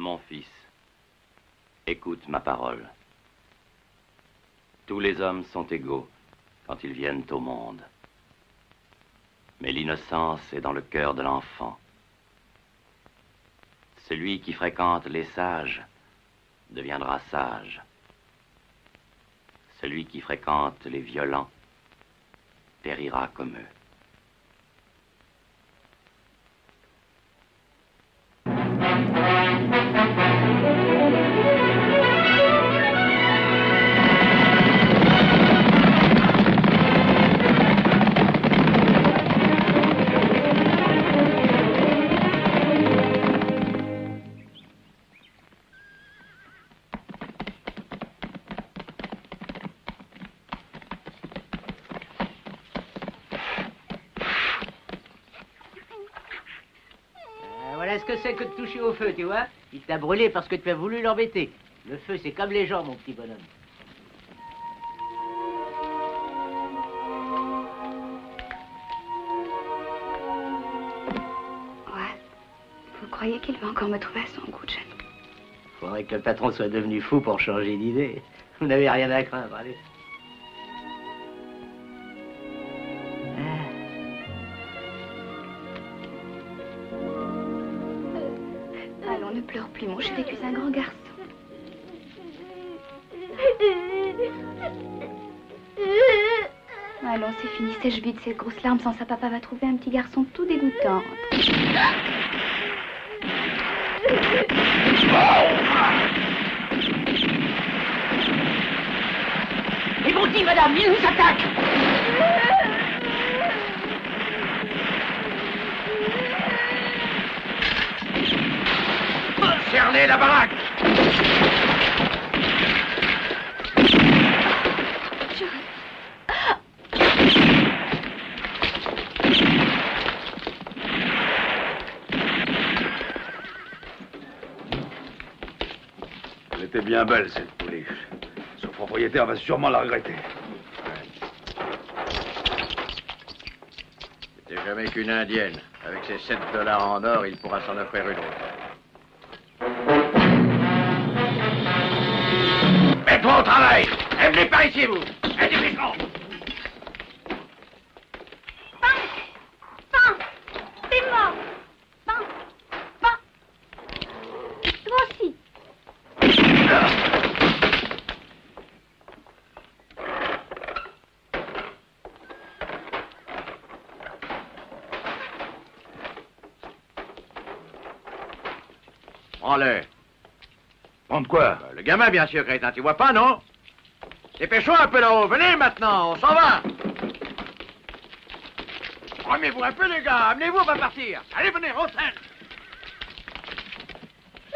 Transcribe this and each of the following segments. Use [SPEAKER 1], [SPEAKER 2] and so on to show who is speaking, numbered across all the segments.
[SPEAKER 1] mon fils, écoute ma parole. Tous les hommes sont égaux quand ils viennent au monde. Mais l'innocence est dans le cœur de l'enfant. Celui qui fréquente les sages deviendra sage. Celui qui fréquente les violents périra comme eux.
[SPEAKER 2] Voilà ce que c'est que de toucher au feu, tu vois. Il t'a brûlé parce que tu as voulu l'embêter. Le feu, c'est comme les gens, mon petit bonhomme.
[SPEAKER 3] Ouais. Vous croyez qu'il va encore me trouver à son goût, Johnny?
[SPEAKER 2] Faudrait que le patron soit devenu fou pour changer d'idée. Vous n'avez rien à craindre, allez.
[SPEAKER 3] Allons, ne pleure plus, mon chéri, tu es un grand garçon. Allons, c'est fini, sèche vite ces grosses larmes, sans ça papa va trouver un petit garçon tout dégoûtant.
[SPEAKER 2] Et vous dit, madame, il nous attaque.
[SPEAKER 4] Cernez la baraque! Elle était bien belle, cette pouliche. Son propriétaire va sûrement la regretter.
[SPEAKER 5] C'était jamais qu'une indienne. Avec ses 7 $ en or, il pourra s'en offrir une autre.
[SPEAKER 4] Mets-toi au travail! Et venez par ici, vous! Et dépêchons!
[SPEAKER 3] T'es mort. Toi aussi.
[SPEAKER 5] Prends-le.
[SPEAKER 4] Prends de quoi?
[SPEAKER 5] Le gamin, bien sûr, crétin. Tu vois pas, non? Dépêchons un peu là-haut. Venez maintenant, on s'en va. Remez-vous un peu, les gars. Amenez-vous, on va partir. Allez, venez, on traîne.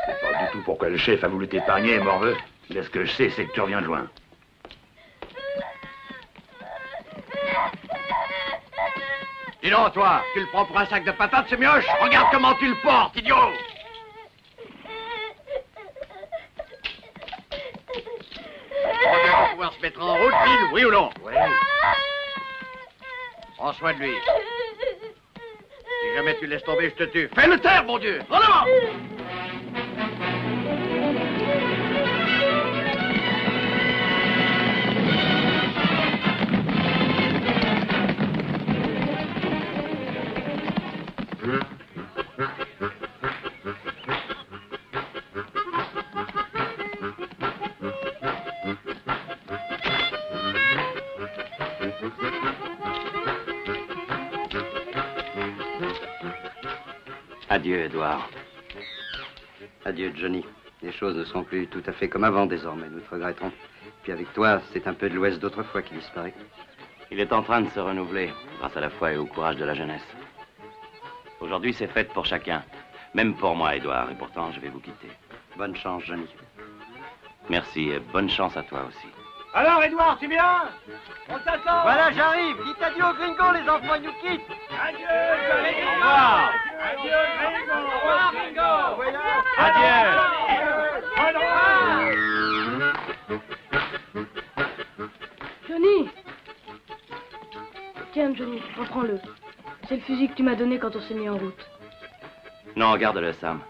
[SPEAKER 4] C'est pas du tout pourquoi le chef a voulu t'épargner, morveux. Là, ce que je sais, c'est que tu reviens de loin.
[SPEAKER 5] Dis donc, toi, tu le prends pour un sac de patates, c'est mioche? Regarde comment tu le portes, idiot! On va pouvoir se mettre en route, Bill, oui ou non?
[SPEAKER 4] Oui.
[SPEAKER 5] Prends soin de lui. Si jamais tu laisses tomber, je te tue. Fais-le taire, mon Dieu! En avant!
[SPEAKER 6] Adieu, Edouard. Adieu, Johnny. Les choses ne sont plus tout à fait comme avant désormais, nous te regrettons. Puis avec toi, c'est un peu de l'Ouest d'autrefois qui disparaît.
[SPEAKER 1] Il est en train de se renouveler grâce à la foi et au courage de la jeunesse. Aujourd'hui, c'est fête pour chacun. Même pour moi, Edouard, et pourtant, je vais vous quitter.
[SPEAKER 6] Bonne chance, Johnny.
[SPEAKER 1] Merci et bonne chance à toi aussi.
[SPEAKER 4] Alors, Edouard, tu viens? On t'attend!
[SPEAKER 2] Voilà, j'arrive. Dites adieu aux gringos, les enfants, ils nous quittent.
[SPEAKER 4] Adieu, Gringo! Au revoir! Adieu, Gringo! Au revoir, Gringo!
[SPEAKER 7] Adieu! Johnny! Tiens, Johnny, reprends-le. C'est le fusil que tu m'as donné quand on s'est mis en route.
[SPEAKER 1] Non, garde-le, Sam.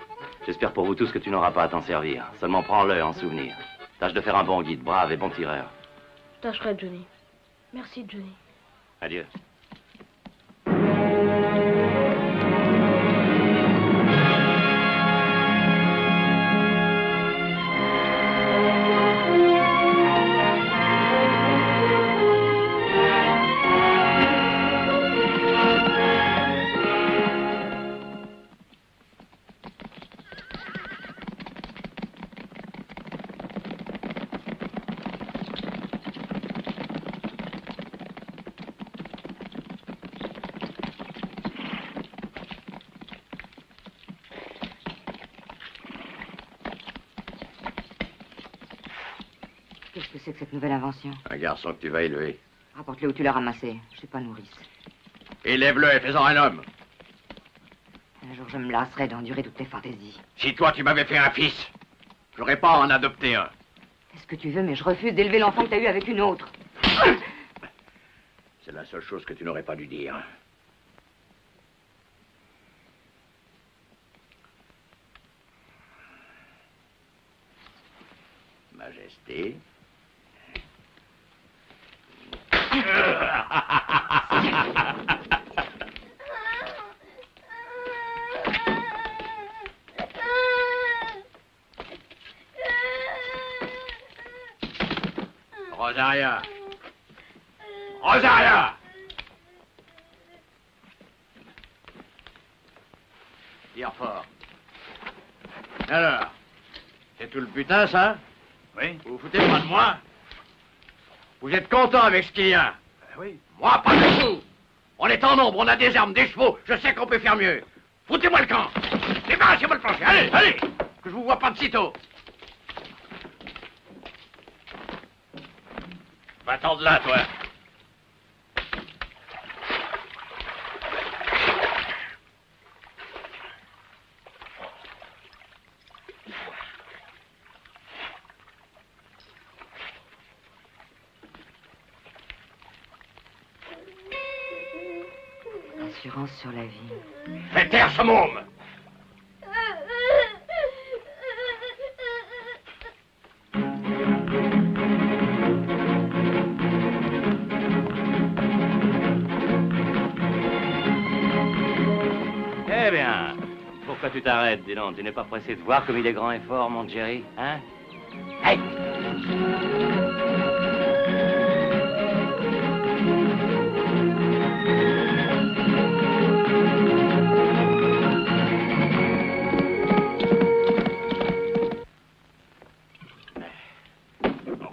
[SPEAKER 1] J'espère pour vous tous que tu n'auras pas à t'en servir. Seulement prends-le en souvenir. Tâche de faire un bon guide, brave et bon tireur.
[SPEAKER 7] Je tâcherai, Johnny. Merci, Johnny.
[SPEAKER 1] Adieu.
[SPEAKER 8] Qu'est-ce que c'est que cette nouvelle invention?
[SPEAKER 5] Un garçon que tu vas élever.
[SPEAKER 8] Rapporte-le où tu l'as ramassé. Je suis pas nourrice.
[SPEAKER 5] Élève-le et fais-en un homme.
[SPEAKER 8] Un jour, je me lasserai d'endurer toutes tes fantaisies.
[SPEAKER 5] Si toi, tu m'avais fait un fils, j'aurais pas à en adopter un.
[SPEAKER 8] Fais ce que tu veux, mais je refuse d'élever l'enfant que t'as eu avec une autre.
[SPEAKER 5] C'est la seule chose que tu n'aurais pas dû dire. Majesté. Rosaria. Rosaria! Tire fort. Alors, c'est tout le putain, ça?
[SPEAKER 4] Oui.
[SPEAKER 5] Vous vous foutez pas de moi? Vous êtes content avec ce qu'il y a?
[SPEAKER 4] Oui.
[SPEAKER 5] Moi, pas du tout. On est en nombre, on a des armes, des chevaux. Je sais qu'on peut faire mieux. Foutez-moi le camp. Débarrassez-moi le plancher. Allez, allez. Que je vous vois pas de sitôt. Va-t'en de là, toi.
[SPEAKER 8] Assurance sur la vie.
[SPEAKER 5] Fais taire ce môme.
[SPEAKER 1] Eh bien, pourquoi tu t'arrêtes, dis donc? Tu n'es pas pressé de voir comme il est grand et fort, mon Jerry, hein? Hey!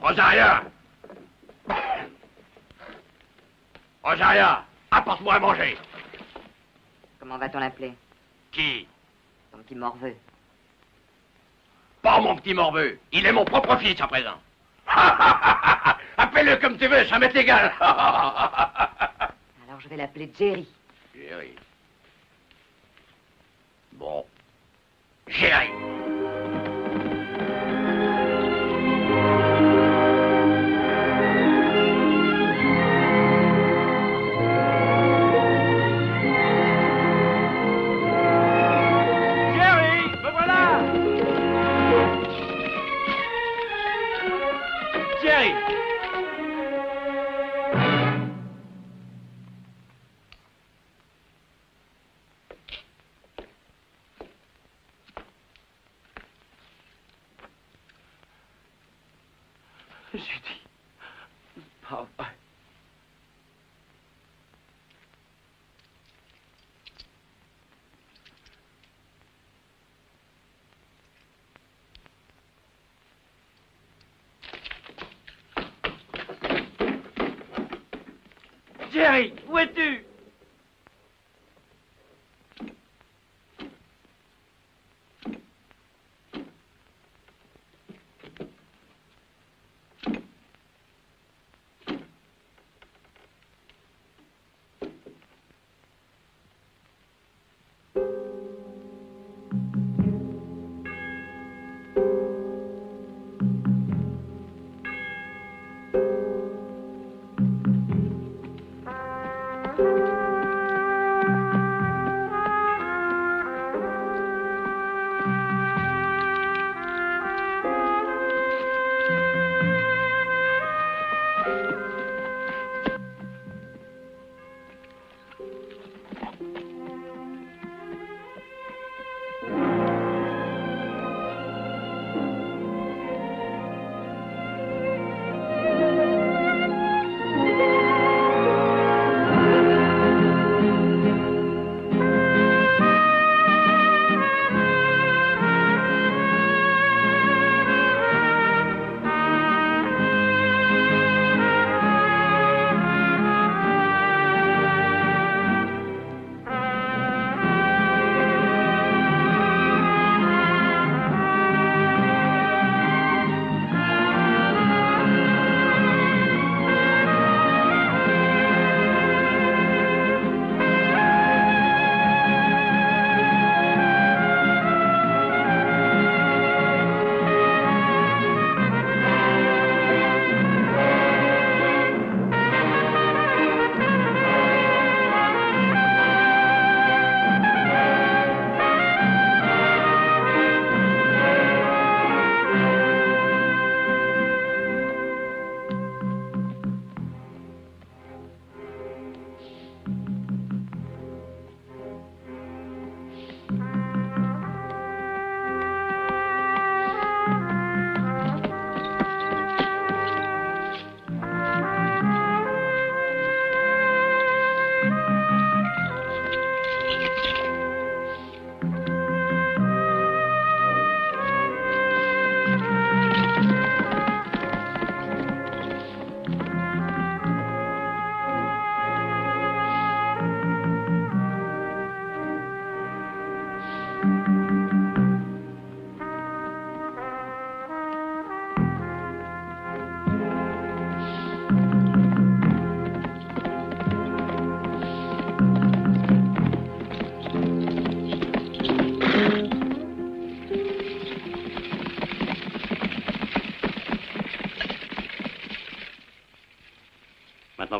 [SPEAKER 5] Rosaria! Rosaria, apporte-moi à manger.
[SPEAKER 8] Comment va-t-on l'appeler?
[SPEAKER 5] Qui?
[SPEAKER 8] Ton petit morveux.
[SPEAKER 5] Pas mon petit morveux. Il est mon propre fils à présent. Appelle-le comme tu veux, ça m'est égal.
[SPEAKER 8] Alors je vais l'appeler Jerry.
[SPEAKER 5] Jerry. Bon. Jerry.
[SPEAKER 4] Jerry, me voilà. Jerry.
[SPEAKER 1] J'ai dit... Pardon.
[SPEAKER 4] Jerry, où es-tu?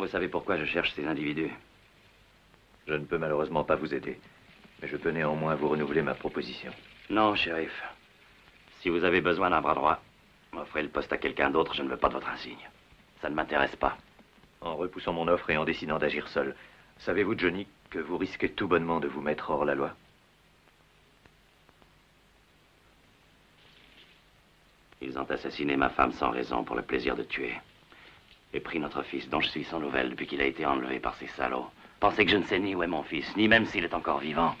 [SPEAKER 1] Maintenant, vous savez pourquoi je cherche ces individus.
[SPEAKER 9] Je ne peux malheureusement pas vous aider. Mais je peux néanmoins vous renouveler ma proposition.
[SPEAKER 1] Non, shérif. Si vous avez besoin d'un bras droit, offrez le poste à quelqu'un d'autre, je ne veux pas de votre insigne. Ça ne m'intéresse pas.
[SPEAKER 9] En repoussant mon offre et en décidant d'agir seul, savez-vous, Johnny, que vous risquez tout bonnement de vous mettre hors la loi?
[SPEAKER 1] Ils ont assassiné ma femme sans raison pour le plaisir de tuer. Et pris notre fils, dont je suis sans nouvelles depuis qu'il a été enlevé par ces salauds. Pensez que je ne sais ni où est mon fils, ni même s'il est encore vivant.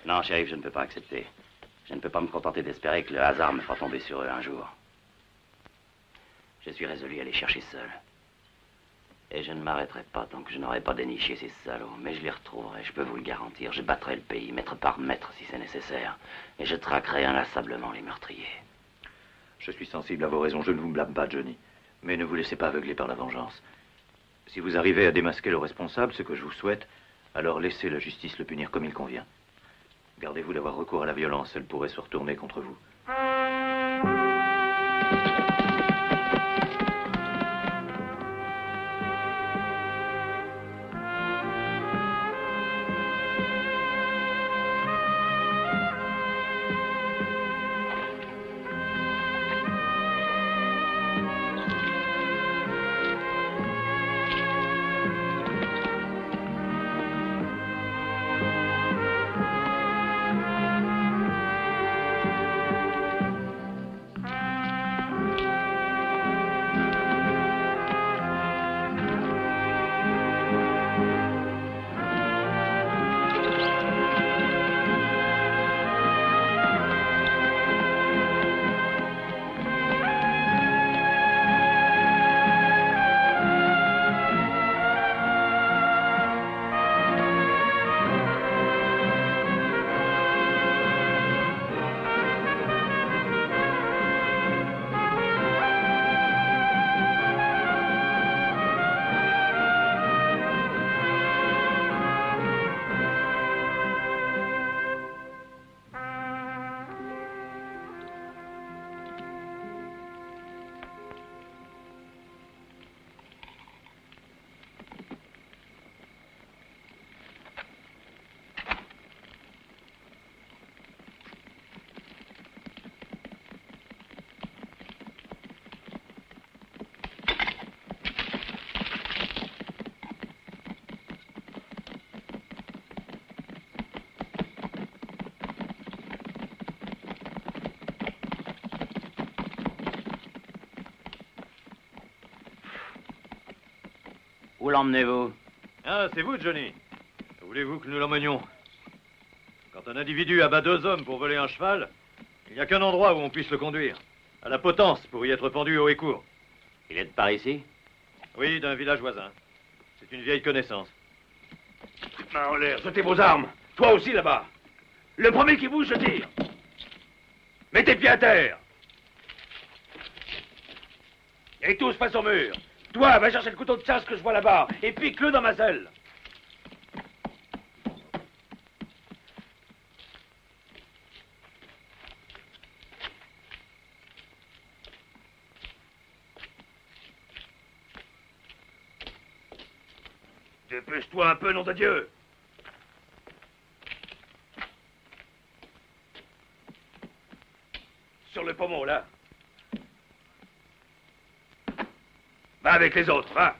[SPEAKER 1] Non, shérif, je ne peux pas accepter. Je ne peux pas me contenter d'espérer que le hasard me fera tomber sur eux un jour. Je suis résolu à les chercher seul. Et je ne m'arrêterai pas tant que je n'aurai pas déniché ces salauds. Mais je les retrouverai, je peux vous le garantir. Je battrai le pays, mètre par mètre, si c'est nécessaire. Et je traquerai inlassablement les meurtriers.
[SPEAKER 9] Je suis sensible à vos raisons, je ne vous blâme pas, Johnny. Mais ne vous laissez pas aveugler par la vengeance. Si vous arrivez à démasquer le responsable, ce que je vous souhaite, alors laissez la justice le punir comme il convient. Gardez-vous d'avoir recours à la violence, elle pourrait se retourner contre vous.
[SPEAKER 1] Où l'emmenez-vous?
[SPEAKER 9] Ah, c'est vous, Johnny. Voulez-vous que nous l'emmenions? Quand un individu abat 2 hommes pour voler un cheval, il n'y a qu'un endroit où on puisse le conduire. À la Potence, pour y être pendu haut et court.
[SPEAKER 1] Il est de par ici?
[SPEAKER 9] Oui, d'un village voisin. C'est une vieille connaissance.
[SPEAKER 5] Main en l'air, jetez vos armes. Toi aussi, là-bas. Le premier qui bouge, je tire. Mettez pied à terre. Et tous face au mur. Toi, va chercher le couteau de chasse que je vois là-bas et pique-le dans ma selle. Dépêche-toi un peu, nom de Dieu. Sur le pommeau, là. Va avec les autres, va.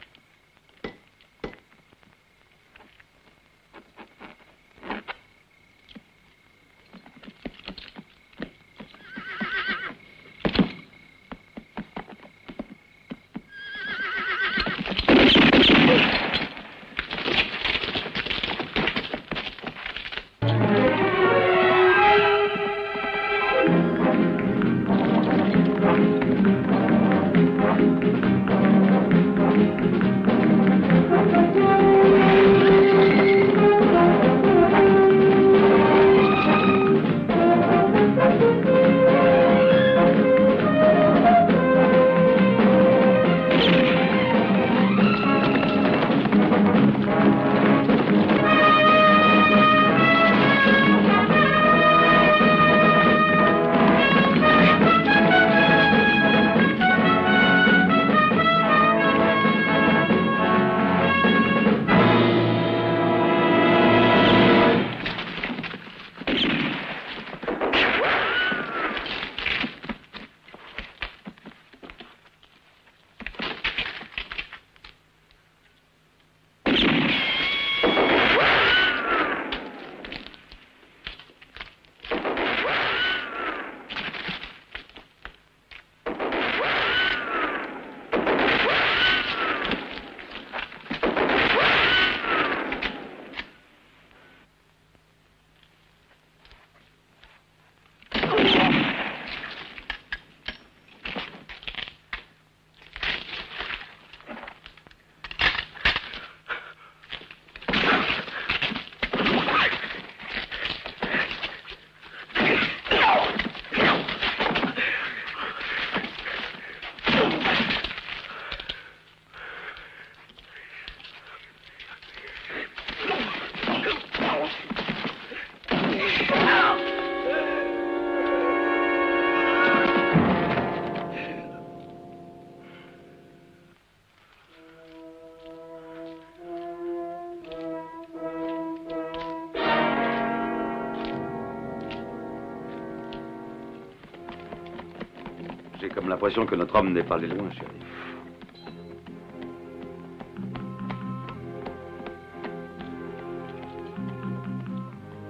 [SPEAKER 10] comme l'impression que notre homme n'est pas allé loin, chérie.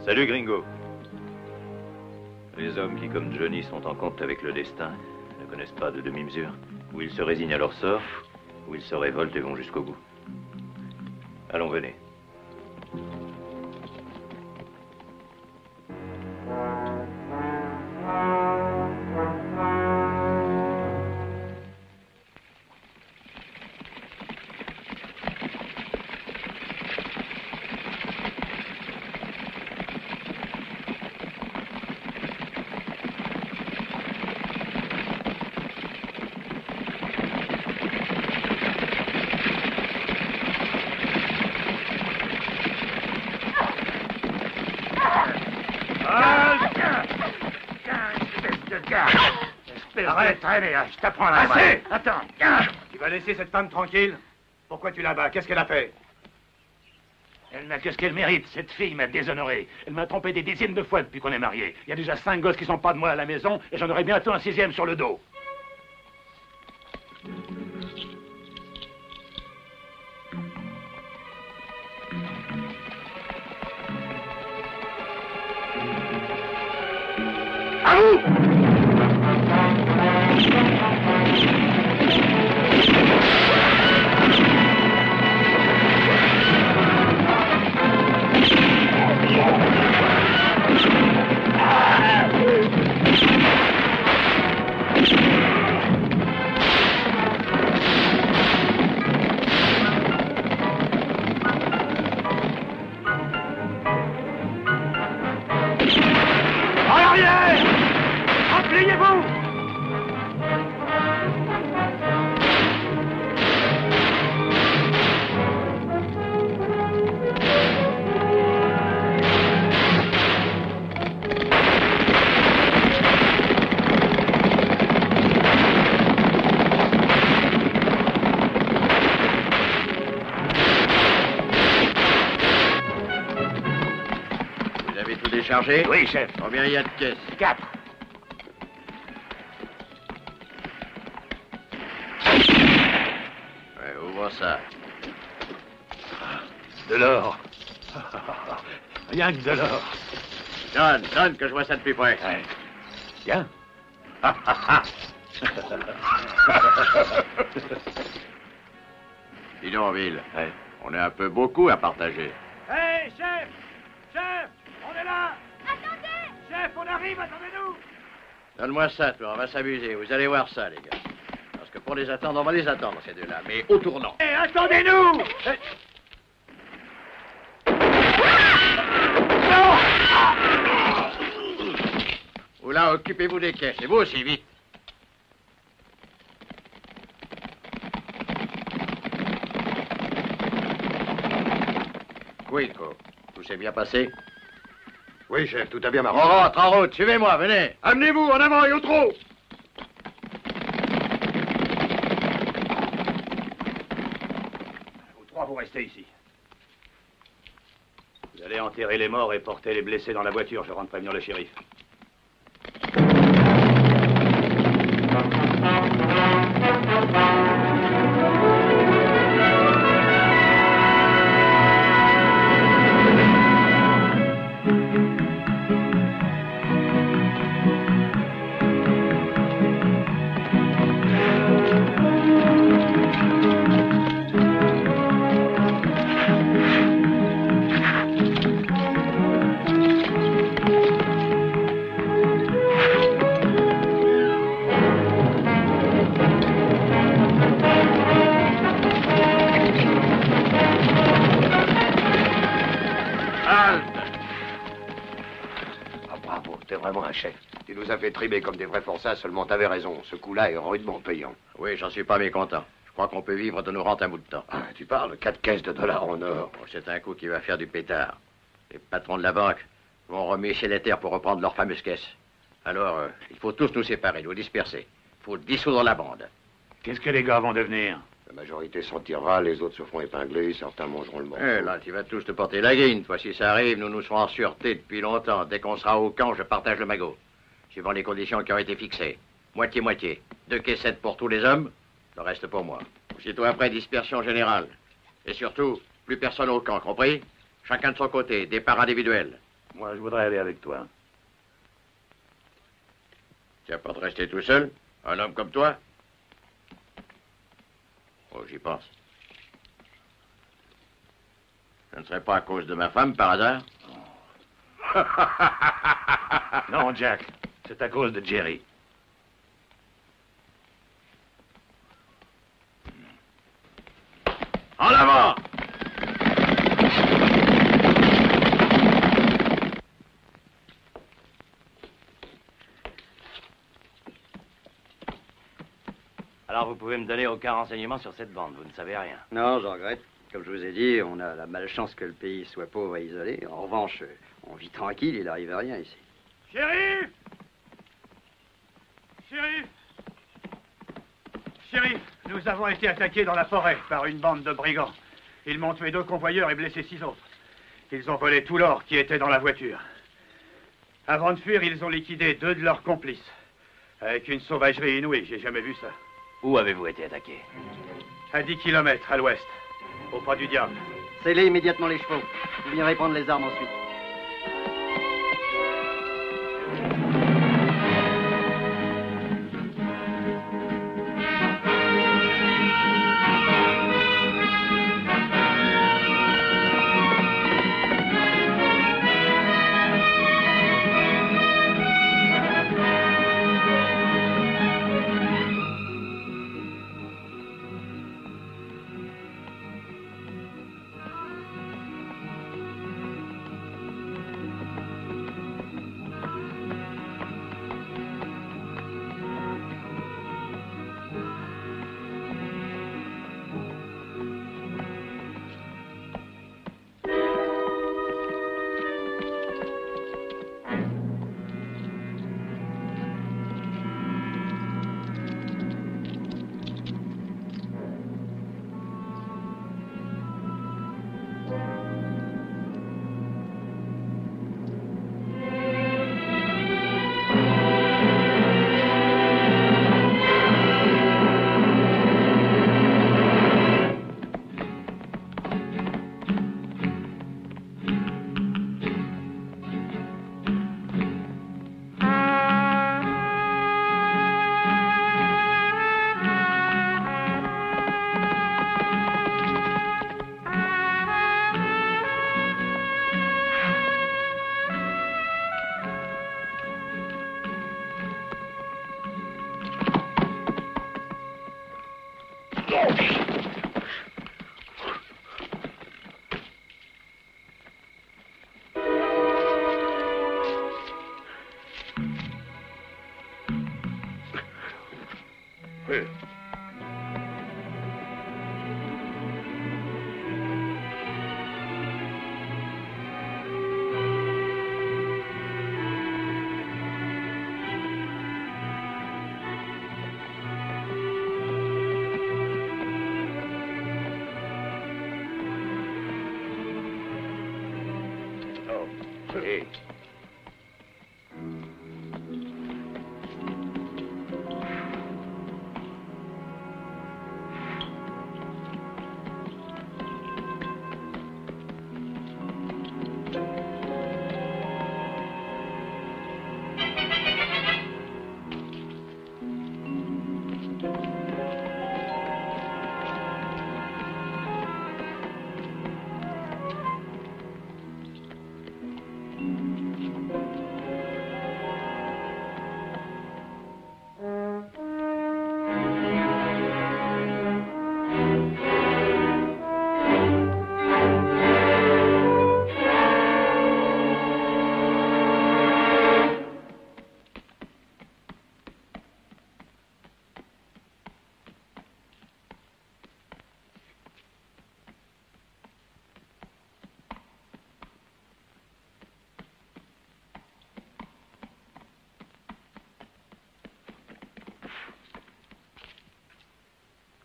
[SPEAKER 9] Salut, Gringo. Les hommes qui, comme Johnny, sont en compte avec le destin, ne connaissent pas de demi-mesure. Ou ils se résignent à leur sort, ou ils se révoltent et vont jusqu'au bout. Allons, venez.
[SPEAKER 5] Arrête, traîner, je t'apprends là. Assez! Attends, tu vas laisser cette femme tranquille? Pourquoi tu la bats? Qu'est-ce qu'elle a fait? Elle n'a que ce qu'elle mérite. Cette fille m'a déshonoré. Elle m'a trompé des dizaines de fois depuis qu'on est mariés. Il y a déjà 5 gosses qui sont pas de moi à la maison et j'en aurai bientôt un 6e sur le dos. À vous!
[SPEAKER 6] Chargé?
[SPEAKER 5] Oui, chef.
[SPEAKER 6] Combien il y a de caisses?
[SPEAKER 5] 4.
[SPEAKER 6] Ouais, ouvre ça.
[SPEAKER 5] De l'or. Rien que de l'or.
[SPEAKER 6] Donne, que je vois ça de plus près.
[SPEAKER 5] Ouais. Tiens.
[SPEAKER 6] Dis donc, Ville.
[SPEAKER 5] Ouais.
[SPEAKER 6] On est un peu beaucoup à partager.
[SPEAKER 5] Hey, chef! Chef! On est là! Attendez! Chef, on arrive, attendez-nous!
[SPEAKER 6] Donne-moi ça, toi, on va s'amuser. Vous allez voir ça, les gars. Parce que pour les attendre, on va les attendre, ces deux-là, mais au tournant.
[SPEAKER 5] Hey, attendez-nous!
[SPEAKER 6] Vous là, occupez-vous des caisses, et vous aussi, vite. Quico, tout s'est bien passé?
[SPEAKER 5] Oui, chef, tout a bien marché.
[SPEAKER 6] On rentre en route, suivez-moi, venez.
[SPEAKER 5] Amenez-vous, en avant et au trot! Vous trois, vous restez ici. Vous allez enterrer les morts et porter les blessés dans la voiture. Je rentre prévenir le shérif.
[SPEAKER 11] Tu nous as fait trimer comme des vrais forçats, seulement t'avais raison. Ce coup-là est rudement payant.
[SPEAKER 6] Oui, j'en suis pas mécontent. Je crois qu'on peut vivre de nos rentes un bout de temps.
[SPEAKER 11] Ah, tu parles, 4 caisses de dollars en or.
[SPEAKER 6] Oh, c'est un coup qui va faire du pétard. Les patrons de la banque vont remécher les terres pour reprendre leurs fameuses caisses. Alors, il faut tous nous séparer, nous disperser. Il faut dissoudre la bande.
[SPEAKER 5] Qu'est-ce que les gars vont devenir?
[SPEAKER 11] La majorité s'en tirera, les autres se feront épingler, certains mangeront le morceau.
[SPEAKER 6] Là, tu vas tous te porter la guine. Toi, si ça arrive, nous serons en sûreté depuis longtemps. Dès qu'on sera au camp, je partage le magot. Suivant les conditions qui ont été fixées.
[SPEAKER 11] Moitié-moitié. 2 caissettes pour tous les hommes, le reste pour moi. Aussitôt après, dispersion générale. Et surtout, plus personne au camp, compris? Chacun de son côté, départ individuel.
[SPEAKER 5] Moi, je voudrais aller avec toi.
[SPEAKER 11] Tu n'as pas de rester tout seul? Un homme comme toi? Oh, j'y pense. Ce ne serait pas à cause de ma femme, par hasard?
[SPEAKER 5] Non, Jack. C'est à cause de Jerry. En avant!
[SPEAKER 1] Alors vous pouvez me donner aucun renseignement sur cette bande, vous ne savez rien.
[SPEAKER 6] Non, je regrette. Comme je vous ai dit, on a la malchance que le pays soit pauvre et isolé. En revanche, on vit tranquille, il n'arrive rien ici.
[SPEAKER 5] Shérif! Shérif! Shérif, nous avons été attaqués dans la forêt par une bande de brigands. Ils m'ont tué 2 convoyeurs et blessé 6 autres. Ils ont volé tout l'or qui était dans la voiture. Avant de fuir, ils ont liquidé 2 de leurs complices. Avec une sauvagerie inouïe, j'ai jamais vu ça.
[SPEAKER 1] Où avez-vous été attaqué?
[SPEAKER 5] À 10 kilomètres à l'ouest, au pas du diable.
[SPEAKER 6] Scellez immédiatement les chevaux. Vous viendrez prendre les armes ensuite.
[SPEAKER 1] Hey.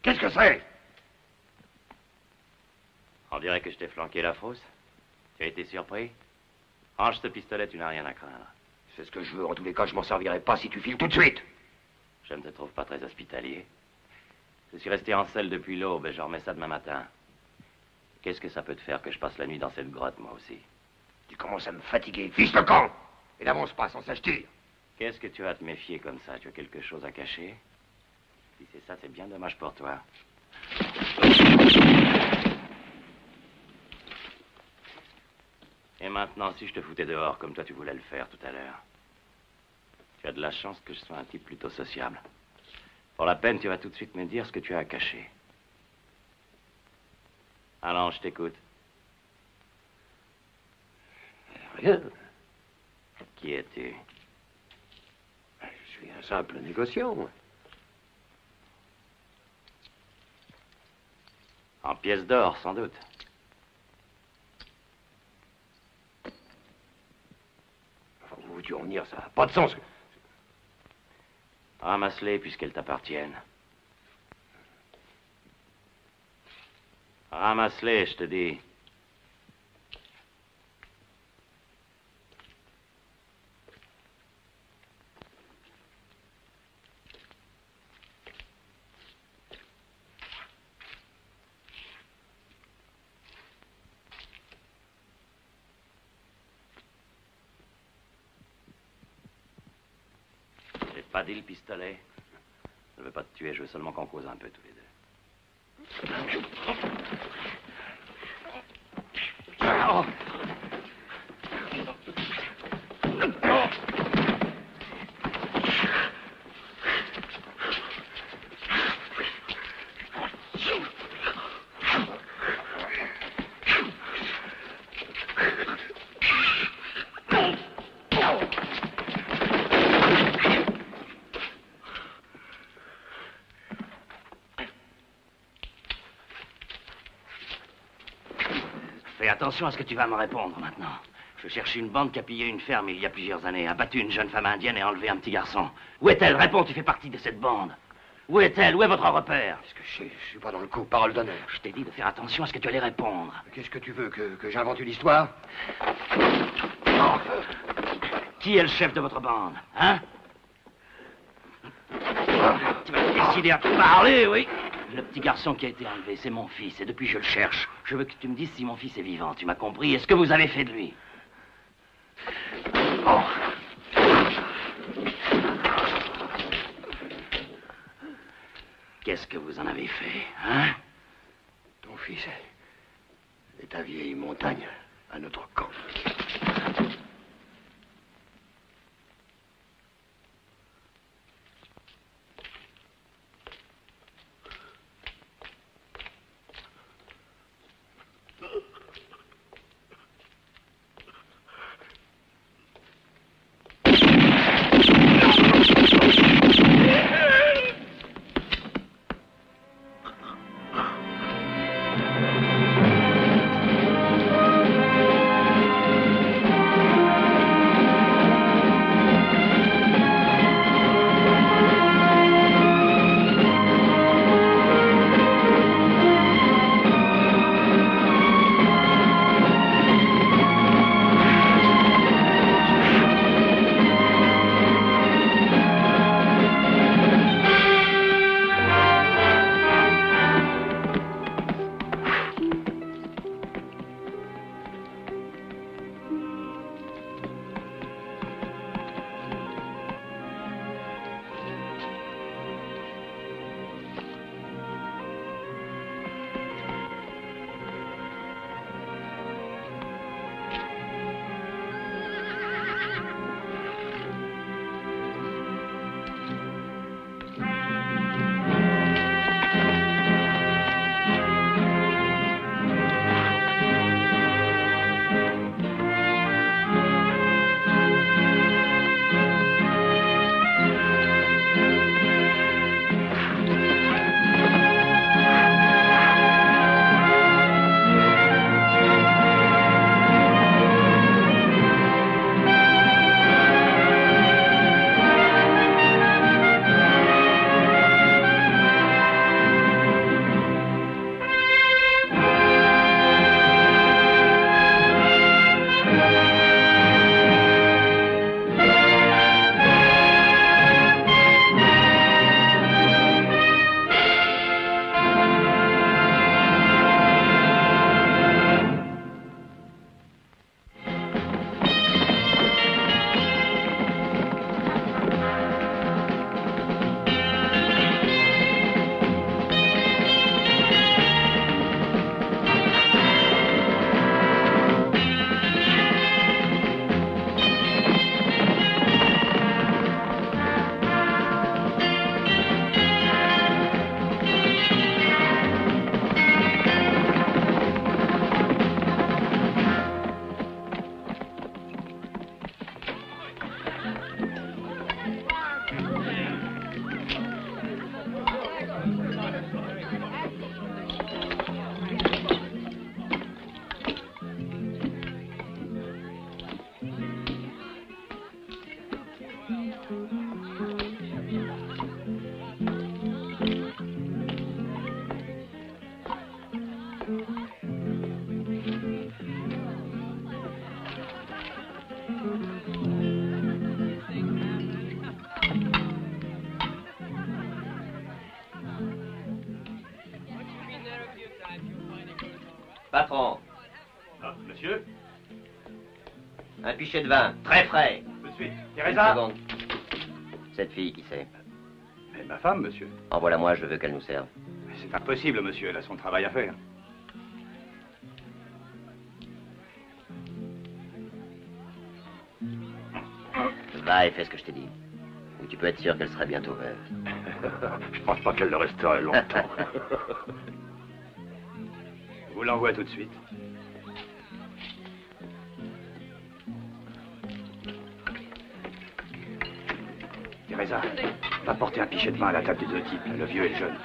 [SPEAKER 5] Qu'est-ce que c'est?
[SPEAKER 1] On dirait que je t'ai flanqué la fosse. Tu as été surpris? Range ce pistolet, tu n'as rien à craindre.
[SPEAKER 11] C'est ce que je veux. En tous les cas, je m'en servirai pas si tu files tout de suite.
[SPEAKER 1] Je ne te trouve pas très hospitalier. Je suis resté en selle depuis l'aube et je remets ça demain matin. Qu'est-ce que ça peut te faire que je passe la nuit dans cette grotte, moi aussi?
[SPEAKER 5] Tu commences à me fatiguer, fils de camp. Et n'avance pas sans s'acheter.
[SPEAKER 1] Qu'est-ce que tu as à te méfier comme ça? Tu as quelque chose à cacher? Si c'est ça, c'est bien dommage pour toi. Et maintenant, si je te foutais dehors comme toi tu voulais le faire tout à l'heure, tu as de la chance que je sois un type plutôt sociable. Pour la peine, tu vas tout de suite me dire ce que tu as à cacher. Allons, je t'écoute.
[SPEAKER 12] Rien.
[SPEAKER 1] Qui es-tu?
[SPEAKER 12] Je suis un simple négociant, moi.
[SPEAKER 1] En pièces d'or, sans doute.
[SPEAKER 12] Enfin, où veux-tu en venir? Ça n'a pas de sens.
[SPEAKER 1] Ramasse-les puisqu'elles t'appartiennent. Ramasse-les, je te dis. J'ai pas dit le pistolet. Je veux pas te tuer, je veux seulement qu'on cause un peu tous les deux. Fais attention à ce que tu vas me répondre maintenant. Je cherche une bande qui a pillé une ferme il y a plusieurs années, a battu une jeune femme indienne et enlevé un petit garçon. Où est-elle? Réponds, tu fais partie de cette bande. Où est-elle? Où est votre repère?
[SPEAKER 12] Qu'est-ce que je suis pas dans le coup, parole d'honneur.
[SPEAKER 1] Je t'ai dit de faire attention à ce que tu allais répondre.
[SPEAKER 12] Qu'est-ce que tu veux, que j'invente une histoire?
[SPEAKER 1] Qui est le chef de votre bande, hein? Tu vas te décider à parler, oui? Le petit garçon qui a été enlevé, c'est mon fils, et depuis je le cherche. Je veux que tu me dises si mon fils est vivant, tu m'as compris? Et ce que vous avez fait de lui? Qu'est-ce que vous en avez fait, hein?
[SPEAKER 12] Ton fils est à Vieille Montagne, à notre camp.
[SPEAKER 1] pichet de vin, très frais.
[SPEAKER 5] Tout de suite.
[SPEAKER 1] Une
[SPEAKER 5] Teresa.
[SPEAKER 1] seconde. Cette fille, qui c'est?
[SPEAKER 5] Mais ma femme, monsieur.
[SPEAKER 1] Envoie-la-moi, je veux qu'elle nous serve.
[SPEAKER 5] C'est impossible, monsieur. Elle a son travail à faire.
[SPEAKER 1] Va et fais ce que je t'ai dit. Ou tu peux être sûr qu'elle serait bientôt veuve.
[SPEAKER 12] Je pense pas qu'elle le resterait longtemps.
[SPEAKER 5] Je vous l'envoie tout de suite. Teresa, va porter un pichet de vin à la table des deux types, le vieux et le jeune.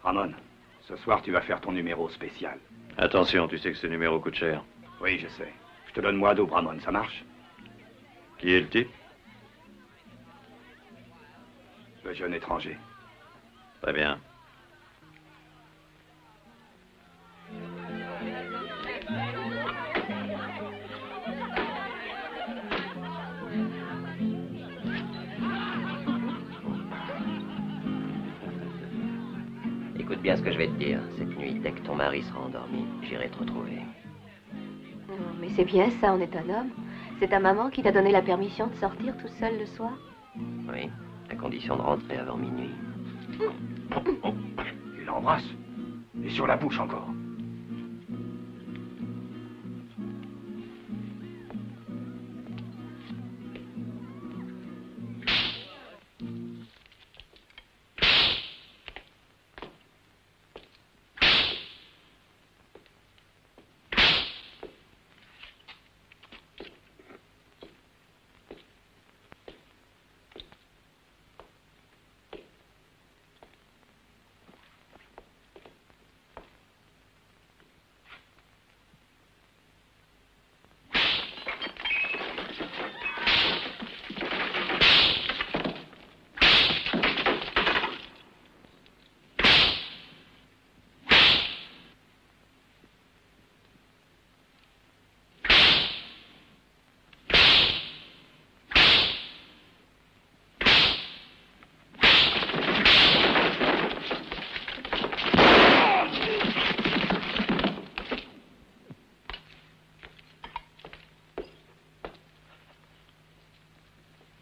[SPEAKER 5] Ramon, ce soir tu vas faire ton numéro spécial.
[SPEAKER 9] Attention, tu sais que ce numéro coûte cher.
[SPEAKER 5] Oui, je sais. Je te donne moi double, Ramon, ça marche?
[SPEAKER 9] Qui est le type?
[SPEAKER 5] Le jeune étranger.
[SPEAKER 9] Très bien.
[SPEAKER 1] Écoute bien ce que je vais te dire. Cette nuit, dès que ton mari sera endormi, j'irai te retrouver.
[SPEAKER 13] Non, mais c'est bien ça, on est un homme. C'est ta maman qui t'a donné la permission de sortir tout seul le soir?
[SPEAKER 1] Oui, à condition de rentrer avant minuit.
[SPEAKER 5] Il l'embrasse. Et sur la bouche encore.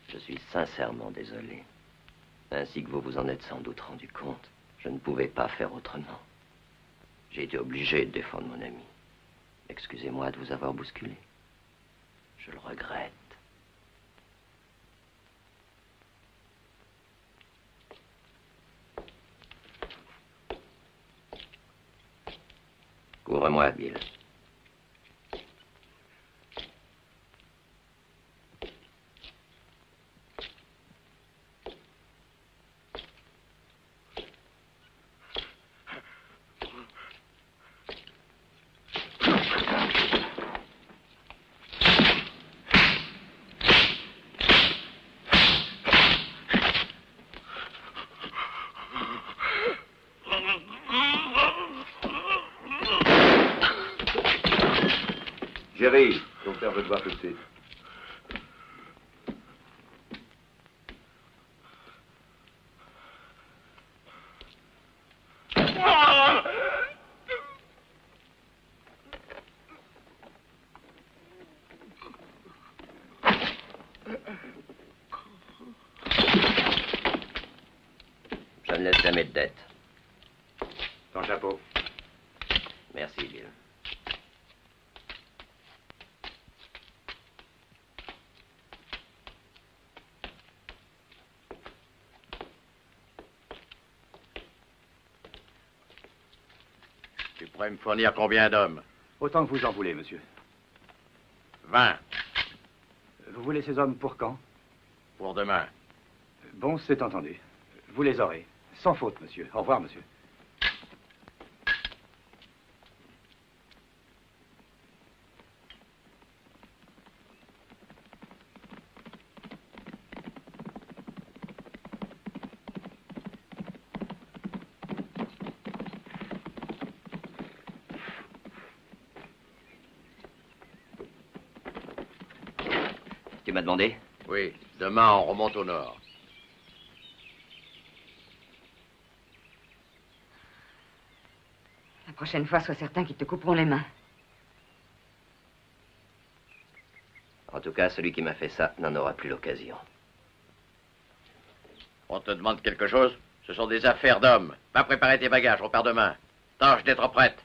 [SPEAKER 1] Je suis sincèrement désolé. Ainsi que vous vous en êtes sans doute rendu compte, je ne pouvais pas faire autrement. J'ai été obligé de défendre mon ami. Excusez-moi de vous avoir bousculé. Je le regrette. Couvre-moi, Bill.
[SPEAKER 10] Jerry, ton père veut te voir tout de suite.
[SPEAKER 1] Je ne laisse jamais de dette.
[SPEAKER 5] Ton chapeau.
[SPEAKER 1] Merci, Bill.
[SPEAKER 11] Tu pourrais me fournir combien d'hommes?
[SPEAKER 5] Autant que vous en voulez, monsieur.
[SPEAKER 11] 20.
[SPEAKER 5] Vous voulez ces hommes pour quand?
[SPEAKER 11] Pour demain.
[SPEAKER 5] Bon, c'est entendu. Vous les aurez. Sans faute, monsieur. Au revoir, monsieur.
[SPEAKER 1] Tu m'as demandé?
[SPEAKER 11] Oui, demain on remonte au nord.
[SPEAKER 8] La prochaine fois, sois certain qu'ils te couperont les mains.
[SPEAKER 14] En tout cas, celui qui m'a fait ça n'en aura plus l'occasion.
[SPEAKER 11] On te demande quelque chose? Ce sont des affaires d'hommes. Va préparer tes bagages, on part demain. Tâche d'être prête.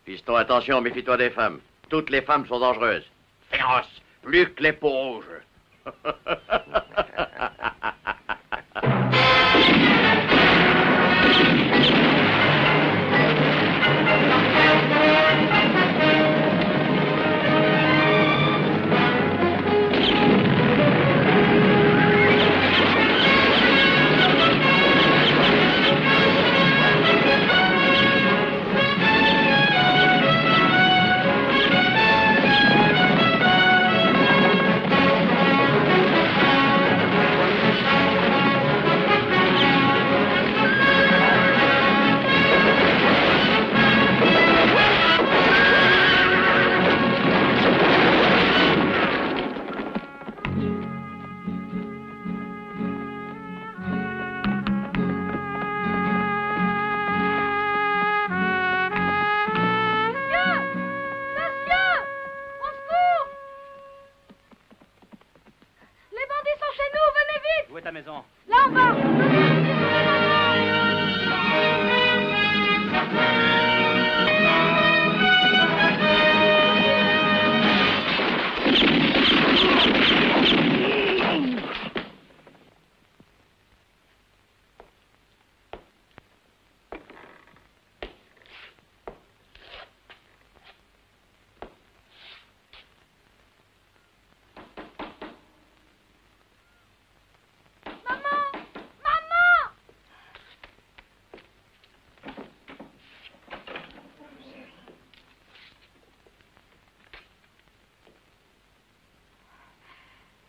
[SPEAKER 11] Piston, attention, méfie-toi des femmes. Toutes les femmes sont dangereuses. Féroces, plus que les peaux rouges.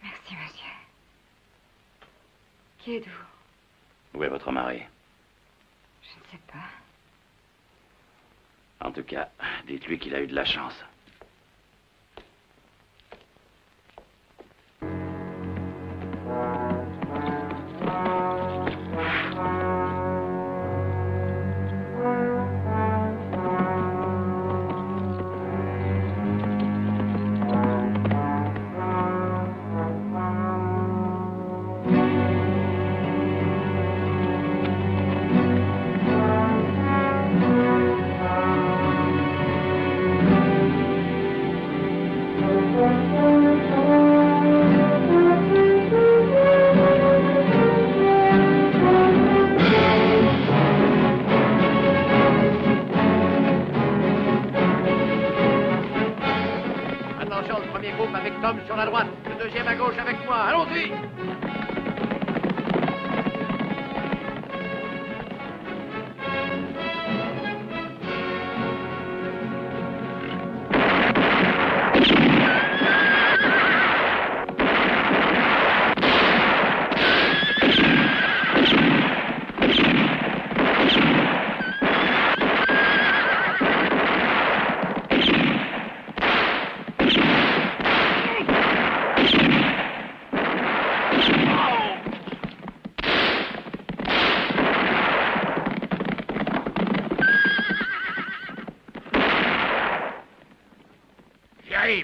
[SPEAKER 8] Merci, monsieur. Qui êtes-vous?
[SPEAKER 1] Où est votre mari?
[SPEAKER 8] Je ne sais pas.
[SPEAKER 1] En tout cas, dites-lui qu'il a eu de la chance.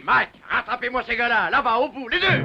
[SPEAKER 11] Mike, rattrapez-moi ces gars-là, là-bas, au bout, les deux!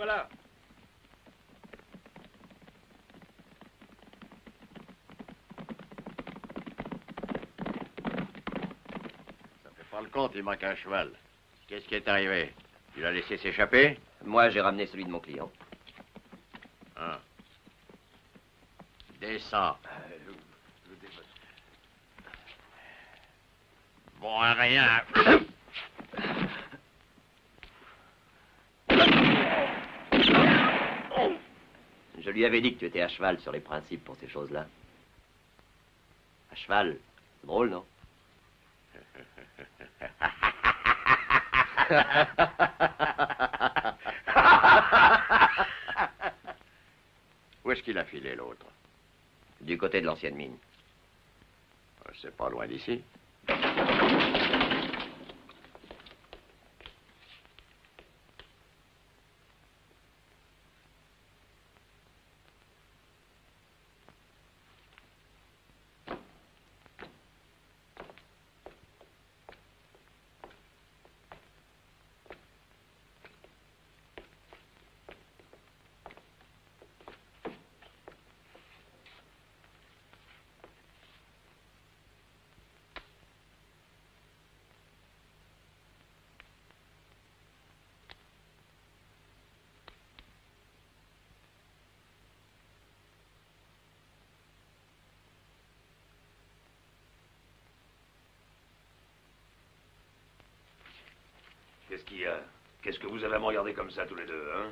[SPEAKER 5] voilà.
[SPEAKER 11] Ça fait pas le compte, il manque un cheval. Qu'est-ce qui est arrivé? Tu l'as laissé s'échapper?
[SPEAKER 14] Moi, j'ai ramené celui de mon client.
[SPEAKER 11] Hein. Descends. Bon, à rien.
[SPEAKER 14] Je lui avais dit que tu étais à cheval sur les principes pour ces choses-là. À cheval, c'est drôle, non?
[SPEAKER 11] Où est-ce qu'il a filé l'autre?
[SPEAKER 14] Du côté de l'ancienne mine.
[SPEAKER 11] C'est pas loin d'ici.
[SPEAKER 12] Qu'est-ce qu'il y a? Qu'est-ce que vous avez à me regarder comme ça tous les deux, hein?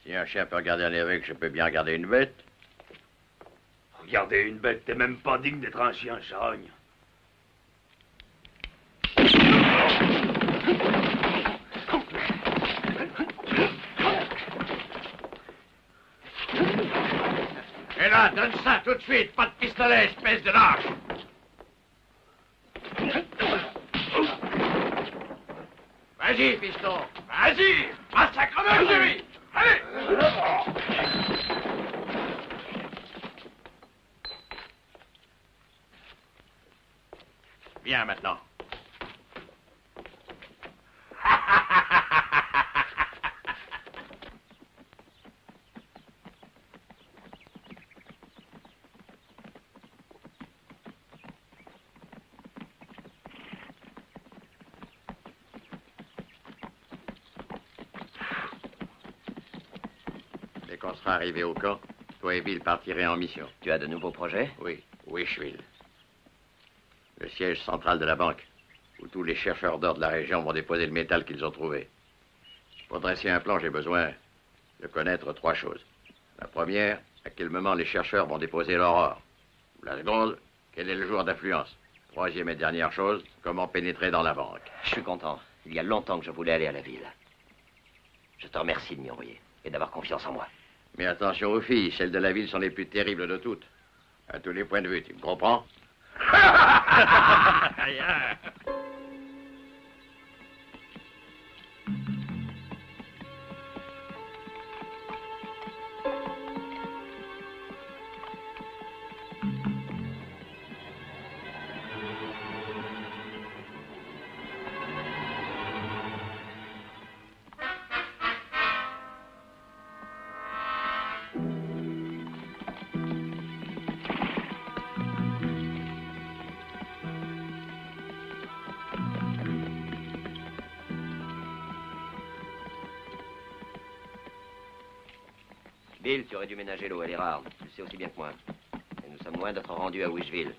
[SPEAKER 11] Si un chien peut regarder un évêque, je peux bien regarder une bête.
[SPEAKER 12] Regardez une bête, t'es même pas digne d'être un chien, charogne.
[SPEAKER 11] Et là, donne ça tout de suite, pas de pistolet, espèce de lâche. Vas-y, piston. Vas-y, massacre-le, celui. Allez. Viens maintenant. Dès qu'on sera arrivé au camp, toi et Bill partirez en mission.
[SPEAKER 14] Tu as de nouveaux projets?
[SPEAKER 11] Oui, Wishville. Le siège central de la banque, où tous les chercheurs d'or de la région vont déposer le métal qu'ils ont trouvé. Pour dresser un plan, j'ai besoin de connaître 3 choses. La première, à quel moment les chercheurs vont déposer leur or. La seconde, quel est le jour d'affluence. Troisième et dernière chose, comment pénétrer dans la banque.
[SPEAKER 14] Je suis content. Il y a longtemps que je voulais aller à la ville. Je te remercie de m'y envoyer et d'avoir confiance en moi.
[SPEAKER 11] Mais attention aux filles, celles de la ville sont les plus terribles de toutes. À tous les points de vue, tu me comprends?
[SPEAKER 14] Bill, tu aurais dû ménager l'eau, elle est rare. Tu le sais aussi bien que moi. Et nous sommes loin d'être rendus à Wishville.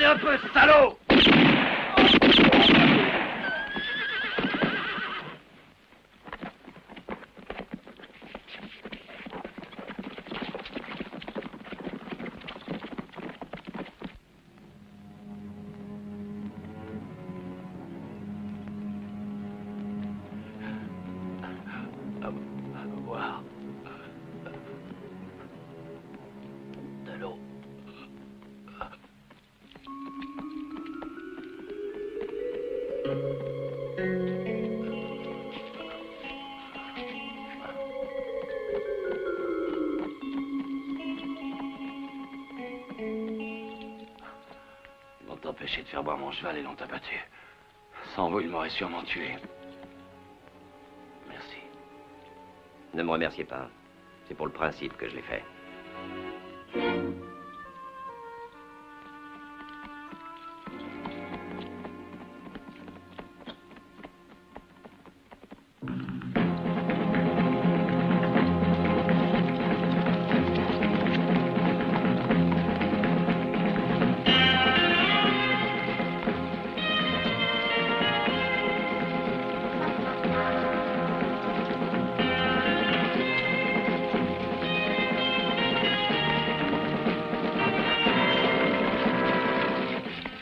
[SPEAKER 5] Attendez un peu, salaud!
[SPEAKER 1] Boire. De l'eau. Ils m'ont empêché de faire boire mon cheval et l'ont abattu. Sans vous, ils m'auraient sûrement tué. Merci.
[SPEAKER 14] Ne me remerciez pas. C'est pour le principe que je l'ai fait.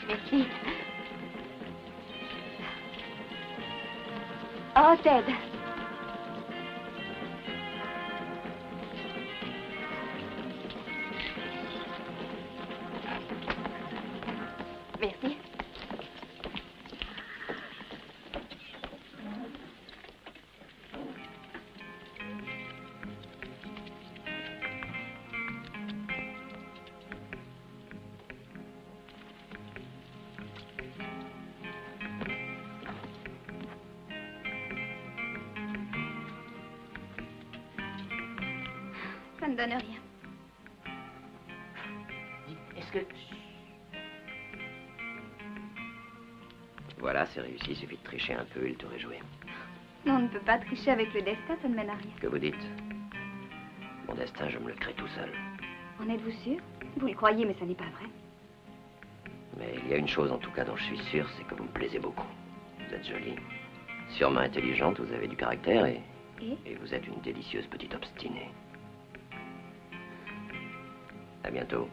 [SPEAKER 13] Merci. Oh, Ted. Merci.
[SPEAKER 3] Ça ne donne rien.
[SPEAKER 2] Est-ce que...
[SPEAKER 14] Voilà, c'est réussi. Il suffit de tricher un peu, il t'aurait joué.
[SPEAKER 3] Non, on ne peut pas tricher avec le destin, ça ne mène à rien.
[SPEAKER 14] Que vous dites? Mon destin, je me le crée tout seul.
[SPEAKER 3] En êtes-vous sûr? Vous le croyez, mais ça n'est pas vrai.
[SPEAKER 14] Mais il y a une chose en tout cas dont je suis sûr, c'est que vous me plaisez beaucoup. Vous êtes jolie, sûrement intelligente, vous avez du caractère et vous êtes une délicieuse petite obstinée. À bientôt.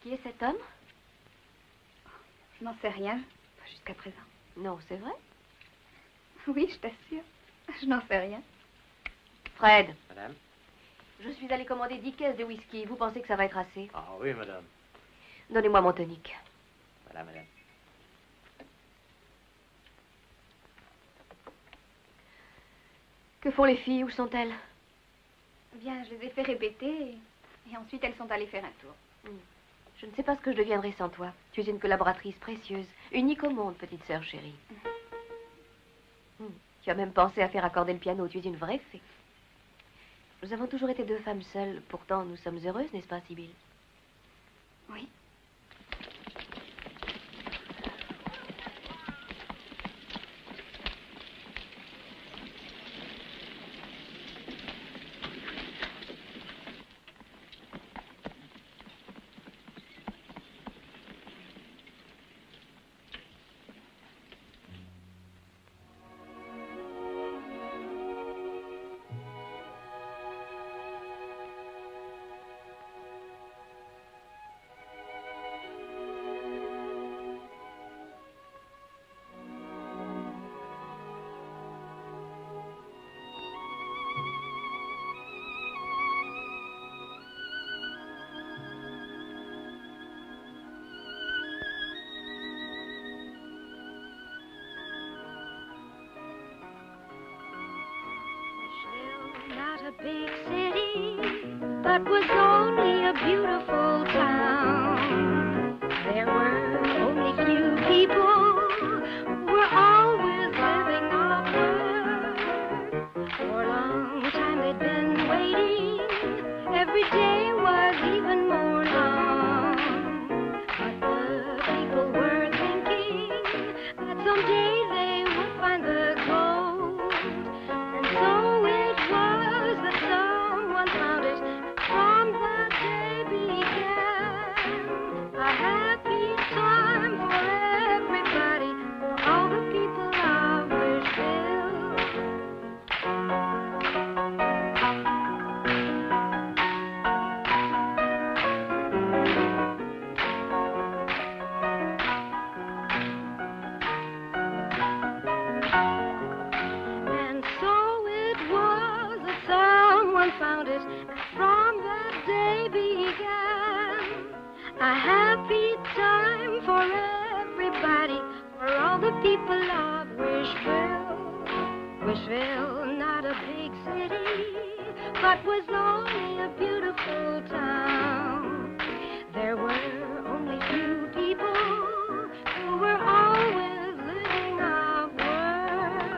[SPEAKER 13] Qui est cet homme?
[SPEAKER 3] Je n'en sais rien, pas jusqu'à présent.
[SPEAKER 13] Non, c'est vrai?
[SPEAKER 3] Oui, je t'assure. Je n'en sais rien.
[SPEAKER 13] Fred.
[SPEAKER 6] Madame?
[SPEAKER 13] Je suis allée commander 10 caisses de whisky. Vous pensez que ça va être assez?
[SPEAKER 6] Ah oui, madame.
[SPEAKER 13] Donnez-moi mon tonique.
[SPEAKER 6] Voilà, madame.
[SPEAKER 13] Que font les filles? Où sont-elles?
[SPEAKER 3] Bien, je les ai fait répéter et ensuite elles sont allées faire un tour.
[SPEAKER 13] Je ne sais pas ce que je deviendrai sans toi. Tu es une collaboratrice précieuse, unique au monde, petite sœur chérie. Tu as même pensé à faire accorder le piano. Tu es une vraie fée. Nous avons toujours été deux femmes seules. Pourtant, nous sommes heureuses, n'est-ce pas, Sibylle?
[SPEAKER 3] Oui.
[SPEAKER 15] big city, but was only a beautiful town. There were only few people who were always living off word. For a long time they'd been waiting. Every day was even more long. But the people were thinking that someday they would find the gold. And so it was that someone found it. From that day began a happy time for everybody, for all the people of Wishville. And so it was that someone found it. From that day began a happy time for everybody, for all the people of Wishville. Wishville, not a big city, but was only a beautiful town. There were only few people who were always living off word.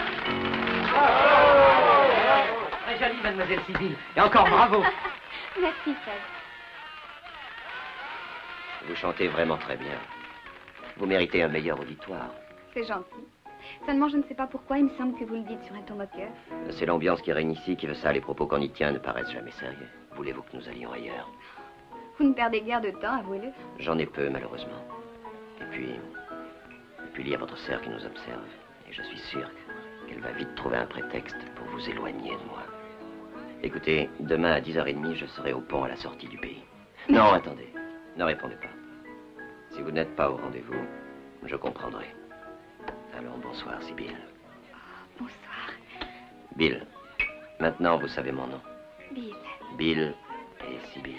[SPEAKER 2] Très jolie, mademoiselle Sibylle. Et encore bravo.
[SPEAKER 3] Merci, Fred.
[SPEAKER 14] Vous chantez vraiment très bien. Vous méritez un meilleur auditoire.
[SPEAKER 3] C'est gentil. Seulement, je ne sais pas pourquoi, il me semble que vous le dites sur un ton moqueur.
[SPEAKER 14] C'est l'ambiance qui règne ici qui veut ça. Les propos qu'on y tient ne paraissent jamais sérieux. Voulez-vous que nous allions ailleurs?
[SPEAKER 3] Vous ne perdez guère de temps, avouez-le.
[SPEAKER 14] J'en ai peu, malheureusement. Et puis, il y a votre sœur qui nous observe. Et je suis sûr qu'elle va vite trouver un prétexte pour vous éloigner de moi. Écoutez, demain à 10h30, je serai au pont à la sortie du pays. Non, attendez. Ne répondez pas. Si vous n'êtes pas au rendez-vous, je comprendrai. Alors, bonsoir, Sibylle.
[SPEAKER 3] Bonsoir.
[SPEAKER 14] Bill. Maintenant, vous savez mon nom.
[SPEAKER 3] Bill.
[SPEAKER 14] Bill et Sibylle.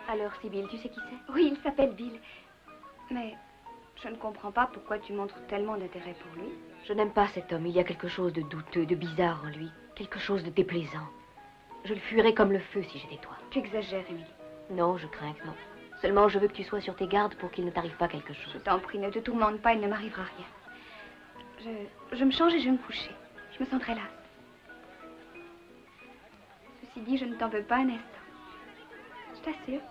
[SPEAKER 13] Alors, Sibylle, tu sais qui c'est?
[SPEAKER 3] Oui, il s'appelle Bill. Mais je ne comprends pas pourquoi tu montres tellement d'intérêt pour lui.
[SPEAKER 13] Je n'aime pas cet homme. Il y a quelque chose de douteux, de bizarre en lui. Quelque chose de déplaisant. Je le fuirais comme le feu si j'étais toi.
[SPEAKER 3] Tu exagères, Émilie.
[SPEAKER 13] Non, je crains que non. Seulement, je veux que tu sois sur tes gardes pour qu'il ne t'arrive pas quelque chose.
[SPEAKER 3] Je t'en prie, ne te tourmente pas, il ne m'arrivera rien. Je me change et je vais me coucher. Je me sens très lasse. Ceci dit, je ne t'en veux pas un instant. Je t'assure.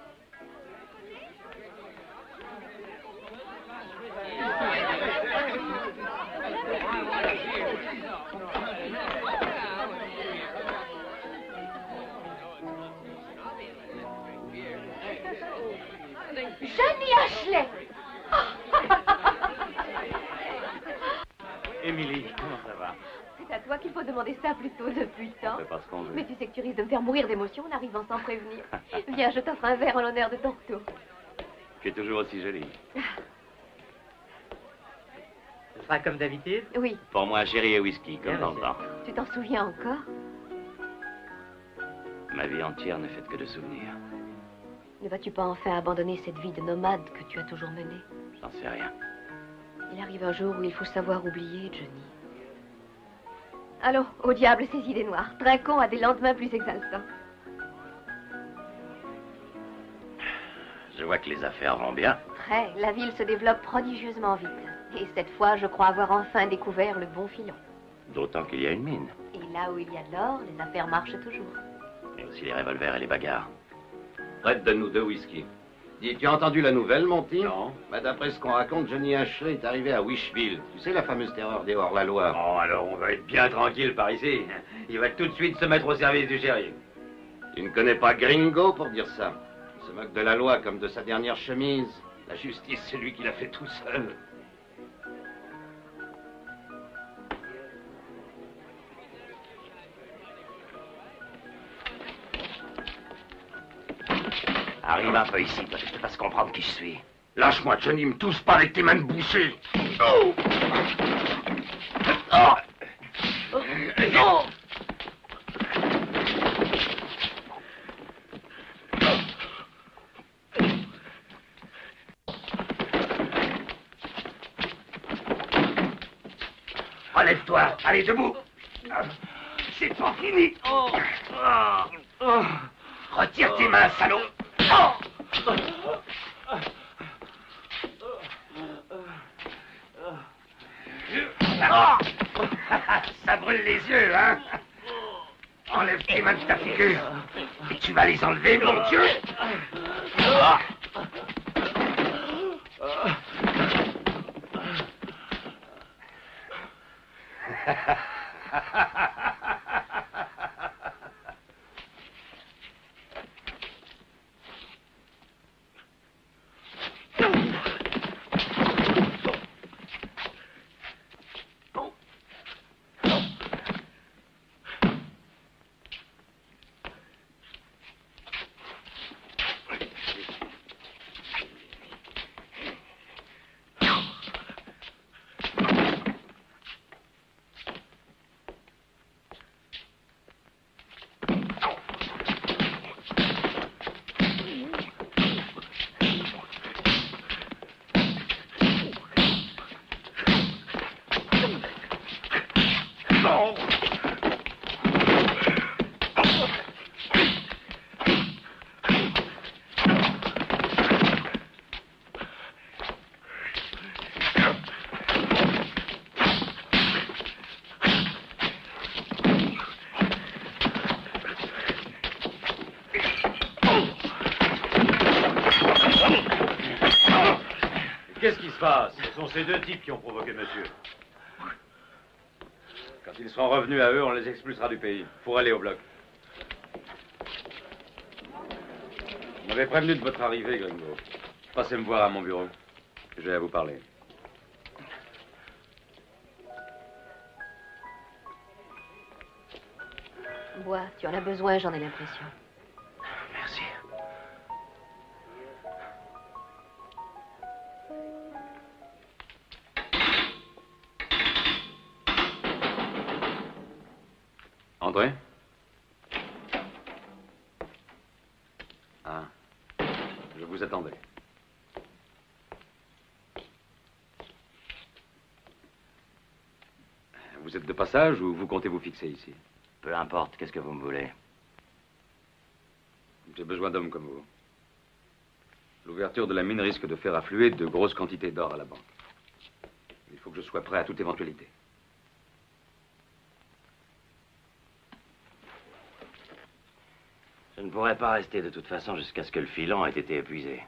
[SPEAKER 13] Johnny Ashley!
[SPEAKER 10] Émilie, comment ça va?
[SPEAKER 13] C'est à toi qu'il faut demander ça plutôt depuis le temps.
[SPEAKER 10] C'est parce qu'on veut.
[SPEAKER 13] Mais tu sais que tu risques de me faire mourir d'émotion en arrivant sans prévenir. Viens, je t'offre un verre en l'honneur de ton retour.
[SPEAKER 10] Tu es toujours aussi jolie.
[SPEAKER 2] Ce sera comme d'habitude?
[SPEAKER 13] Oui.
[SPEAKER 10] Pour moi, chérie et whisky, comme
[SPEAKER 2] Bien,
[SPEAKER 10] dans le temps.
[SPEAKER 13] Tu t'en souviens encore?
[SPEAKER 10] Ma vie entière ne fait que de souvenirs.
[SPEAKER 13] Ne vas-tu pas enfin abandonner cette vie de nomade que tu as toujours menée?
[SPEAKER 10] J'en sais rien.
[SPEAKER 13] Il arrive un jour où il faut savoir oublier, Johnny. Allons, au diable ces idées noires. Trinquons à des lendemains plus exaltants.
[SPEAKER 11] Je vois que les affaires vont bien.
[SPEAKER 13] Très, la ville se développe prodigieusement vite. Et cette fois, je crois avoir enfin découvert le bon filon.
[SPEAKER 10] D'autant qu'il y a une mine.
[SPEAKER 13] Et là où il y a de l'or, les affaires marchent toujours.
[SPEAKER 10] Et aussi les revolvers et les bagarres.
[SPEAKER 6] Fred, donne-nous 2 whisky. Dis, tu as entendu la nouvelle, Monty?
[SPEAKER 10] Non.
[SPEAKER 6] Bah, d'après ce qu'on raconte, Johnny Ashley est arrivé à Wishville. Tu sais, la fameuse terreur des hors-la-loi.
[SPEAKER 12] Oh, alors on va être bien tranquille par ici. Il va tout de suite se mettre au service du shérif.
[SPEAKER 6] Tu ne connais pas Gringo pour dire ça. Il se moque de la loi comme de sa dernière chemise.
[SPEAKER 12] La justice, c'est lui qui l'a fait tout seul.
[SPEAKER 5] Arrive un peu ici, toi, que je te fasse comprendre qui je suis.
[SPEAKER 12] Lâche-moi, Johnny, me tousse pas avec tes mains bouchées.
[SPEAKER 5] Relève-toi, allez, debout. C'est pas fini. Retire tes mains, salaud. Ça brûle les yeux, hein? Enlève tes mains de ta figure. Et tu vas les enlever, mon Dieu.
[SPEAKER 16] Qu'est-ce qui se passe? Ce sont ces deux types qui ont provoqué monsieur. Quand ils seront revenus à eux, on les expulsera du pays. Pour aller au bloc. On m'avait prévenu de votre arrivée, Gringo. Passez me voir à mon bureau. J'ai à vous parler.
[SPEAKER 13] Bois, tu en as besoin, j'en ai l'impression.
[SPEAKER 1] Merci.
[SPEAKER 16] Entrez. Ah, je vous attendais. Vous êtes de passage ou vous comptez vous fixer ici?
[SPEAKER 1] Peu importe, qu'est-ce que vous me voulez?
[SPEAKER 16] J'ai besoin d'hommes comme vous. L'ouverture de la mine risque de faire affluer de grosses quantités d'or à la banque. Il faut que je sois prêt à toute éventualité.
[SPEAKER 1] Je ne pourrais pas rester de toute façon jusqu'à ce que le filon ait été épuisé.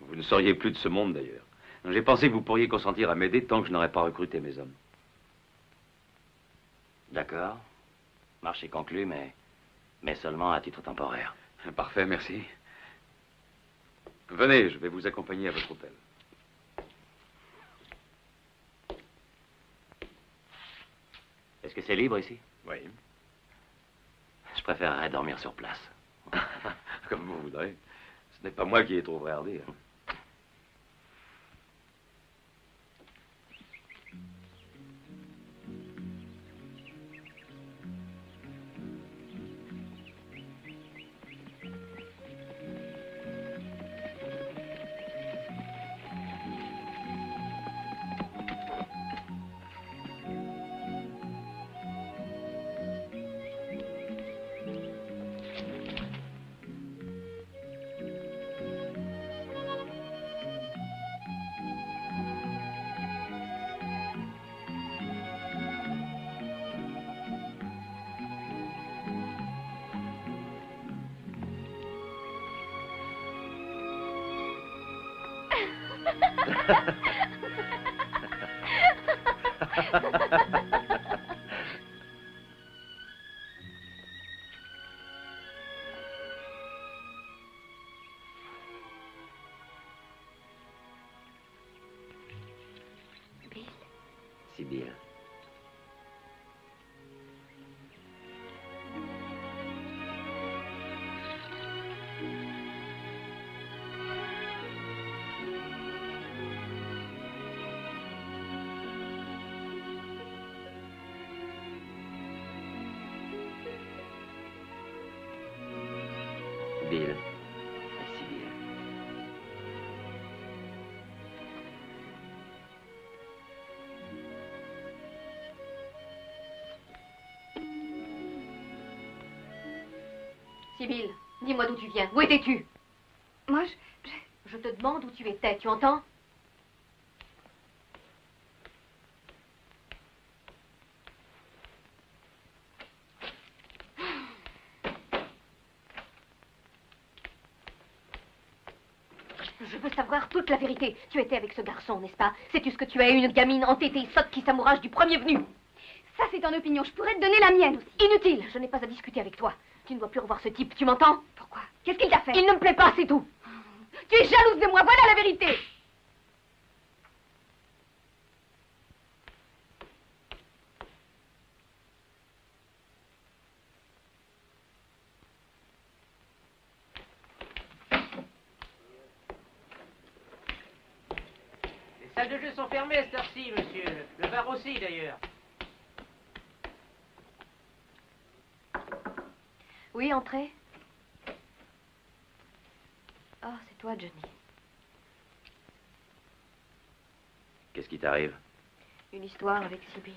[SPEAKER 16] Vous ne seriez plus de ce monde, d'ailleurs. J'ai pensé que vous pourriez consentir à m'aider tant que je n'aurais pas recruté mes hommes.
[SPEAKER 1] D'accord. Marché conclu, mais seulement à titre temporaire.
[SPEAKER 16] Parfait, merci. Venez, je vais vous accompagner à votre hôtel.
[SPEAKER 1] Est-ce que c'est libre ici?
[SPEAKER 16] Oui.
[SPEAKER 1] Je préférerais dormir sur place.
[SPEAKER 16] Comme vous voudrez. Ce n'est pas moi qui ai trop regardé.
[SPEAKER 1] Sibylle.
[SPEAKER 14] Bill. Merci, Bill.
[SPEAKER 13] Sibylle, dis-moi d'où tu viens. Où étais-tu?
[SPEAKER 3] Moi,
[SPEAKER 13] Je te demande où tu étais, tu entends? Je veux savoir toute la vérité. Tu étais avec ce garçon, n'est-ce pas? Sais-tu ce que tu as, une gamine entêtée, sotte qui s'amourage du premier venu?
[SPEAKER 3] Ça, c'est ton opinion. Je pourrais te donner la mienne aussi.
[SPEAKER 13] Inutile, je n'ai pas à discuter avec toi. Tu ne dois plus revoir ce type, tu m'entends?
[SPEAKER 3] Pourquoi? Qu'est-ce qu'il t'a fait?
[SPEAKER 13] Il ne me plaît pas, c'est tout.
[SPEAKER 3] Tu es jalouse de moi, voilà la vérité.
[SPEAKER 2] Les salles de jeu sont fermées à cette heure-ci, monsieur. Le bar aussi, d'ailleurs.
[SPEAKER 13] Oui, entrez. Oh, c'est toi, Johnny.
[SPEAKER 14] Qu'est-ce qui t'arrive?
[SPEAKER 13] Une histoire avec Sibylle.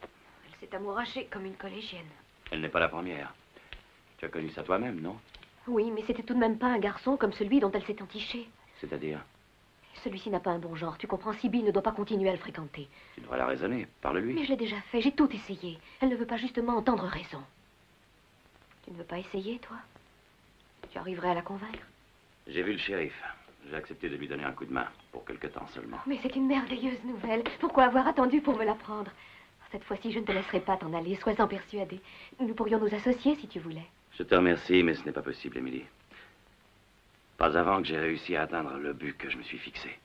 [SPEAKER 13] Elle s'est amourachée comme une collégienne.
[SPEAKER 14] Elle n'est pas la première. Tu as connu ça toi-même, non?
[SPEAKER 13] Oui, mais c'était tout de même pas un garçon comme celui dont elle s'est entichée.
[SPEAKER 14] C'est-à-dire?
[SPEAKER 13] Celui-ci n'a pas un bon genre. Tu comprends, Sibylle ne doit pas continuer à le fréquenter.
[SPEAKER 14] Tu devrais la raisonner. Parle-lui.
[SPEAKER 13] Mais je l'ai déjà fait. J'ai tout essayé. Elle ne veut pas justement entendre raison. Tu ne veux pas essayer, toi? Tu arriverais à la convaincre?
[SPEAKER 14] J'ai vu le shérif. J'ai accepté de lui donner un coup de main, pour quelque temps seulement.
[SPEAKER 13] Mais c'est une merveilleuse nouvelle. Pourquoi avoir attendu pour me l'apprendre? Cette fois-ci, je ne te laisserai pas t'en aller. Sois-en persuadée. Nous pourrions nous associer si tu voulais.
[SPEAKER 14] Je te remercie, mais ce n'est pas possible, Émilie. Pas avant que j'ai réussi à atteindre le but que je me suis fixé.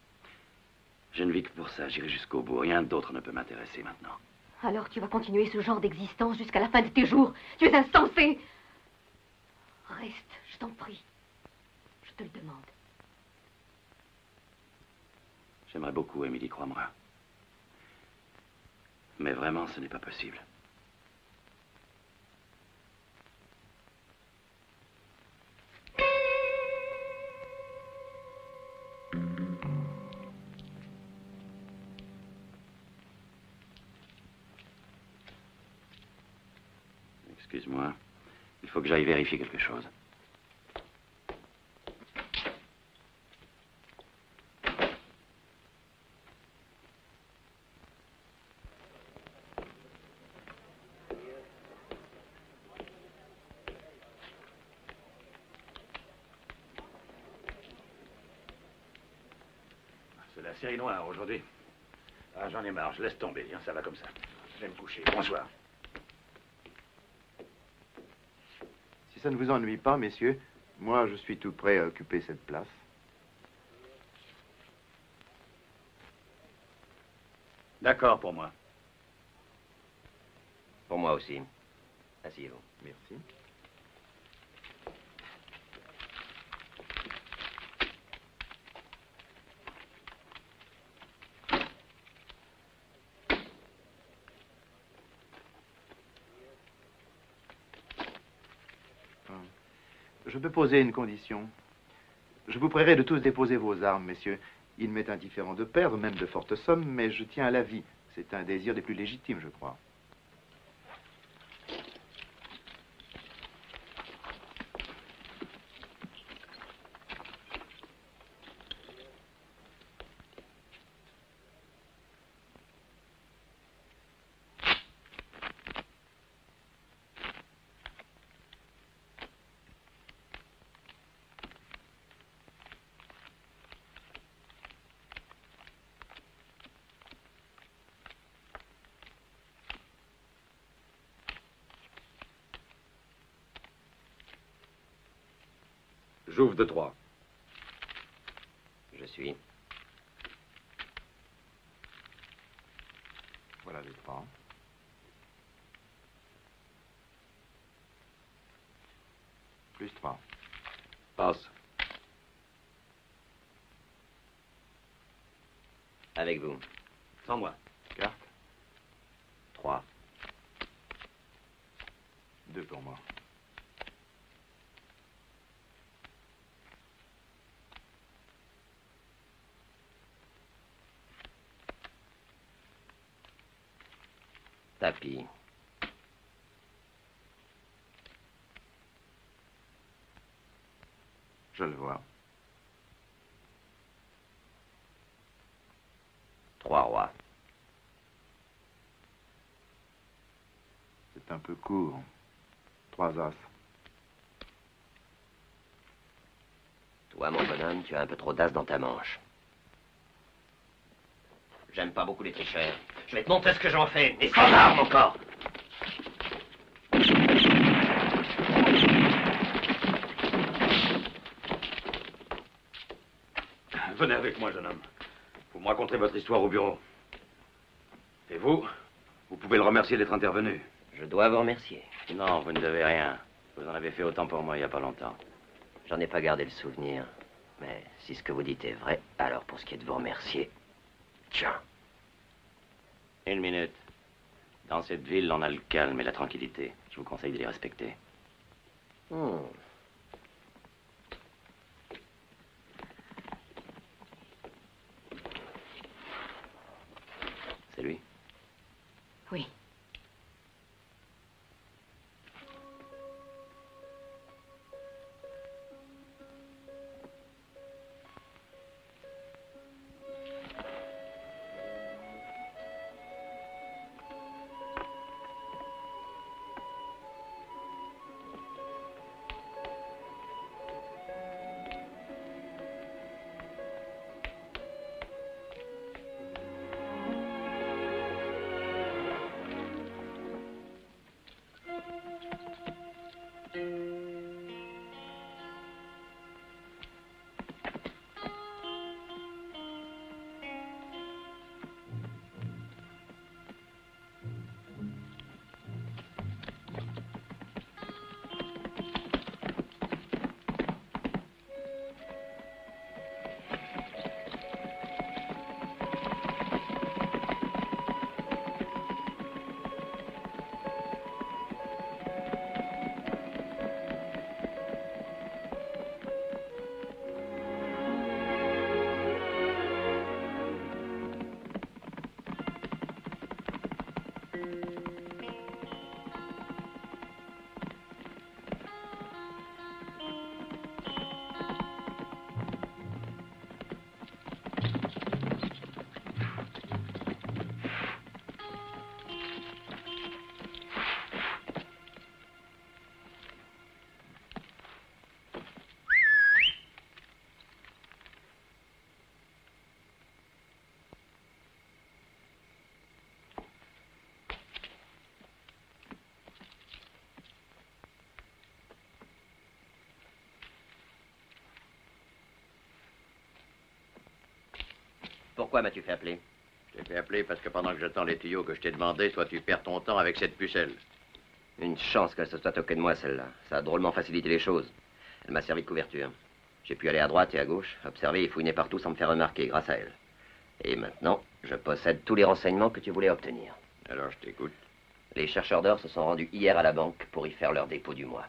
[SPEAKER 14] Je ne vis que pour ça. J'irai jusqu'au bout. Rien d'autre ne peut m'intéresser maintenant.
[SPEAKER 13] Alors tu vas continuer ce genre d'existence jusqu'à la fin de tes jours. Tu es insensé. Reste, je t'en prie. Je te le demande.
[SPEAKER 14] J'aimerais beaucoup, Émilie, crois-moi. Mais vraiment, ce n'est pas possible. Excuse-moi. Il faut que j'aille vérifier quelque chose.
[SPEAKER 5] C'est la série noire aujourd'hui. Ah, j'en ai marre, je laisse tomber, hein, ça va comme ça. Je vais me coucher. Bonsoir.
[SPEAKER 17] Si ça ne vous ennuie pas, messieurs, moi, je suis tout prêt à occuper cette place.
[SPEAKER 5] D'accord pour moi.
[SPEAKER 14] Pour moi aussi. Asseyez-vous.
[SPEAKER 17] Merci. Je peux poser une condition. Je vous prierai de tous déposer vos armes, messieurs. Il m'est indifférent de perdre, même de fortes sommes, mais je tiens à la vie. C'est un désir des plus légitimes, je crois.
[SPEAKER 16] J'ouvre de 3.
[SPEAKER 14] Je suis.
[SPEAKER 17] Voilà les 3. Plus 3.
[SPEAKER 16] Passe.
[SPEAKER 14] Avec vous.
[SPEAKER 16] Sans moi.
[SPEAKER 17] Carte.
[SPEAKER 14] 3.
[SPEAKER 17] 2 pour moi.
[SPEAKER 14] Tapis.
[SPEAKER 17] Je le vois.
[SPEAKER 14] 3 rois.
[SPEAKER 17] C'est un peu court. 3 as.
[SPEAKER 14] Toi, mon bonhomme, tu as un peu trop d'as dans ta manche. J'aime pas beaucoup les tricheurs. Je vais te montrer ce que j'en fais, et sans armes encore.
[SPEAKER 16] Venez avec moi, jeune homme. Vous me raconterez votre histoire au bureau. Et vous pouvez le remercier d'être intervenu.
[SPEAKER 14] Je dois vous remercier.
[SPEAKER 10] Non, vous ne devez rien. Vous en avez fait autant pour moi il n'y a pas longtemps.
[SPEAKER 14] J'en ai pas gardé le souvenir. Mais si ce que vous dites est vrai, alors pour ce qui est de vous remercier, tiens.
[SPEAKER 10] 1 minute. Dans cette ville, on a le calme et la tranquillité. Je vous conseille de les respecter. C'est lui?
[SPEAKER 13] Oui.
[SPEAKER 14] Pourquoi m'as-tu fait appeler?
[SPEAKER 11] Je t'ai fait appeler parce que pendant que je tends les tuyaux que je t'ai demandé, toi tu perds ton temps avec cette pucelle.
[SPEAKER 14] Une chance qu'elle se soit occupée de moi, celle-là. Ça a drôlement facilité les choses. Elle m'a servi de couverture. J'ai pu aller à droite et à gauche, observer et fouiner partout sans me faire remarquer grâce à elle. Et maintenant, je possède tous les renseignements que tu voulais obtenir.
[SPEAKER 11] Alors je t'écoute.
[SPEAKER 14] Les chercheurs d'or se sont rendus hier à la banque pour y faire leur dépôt du mois.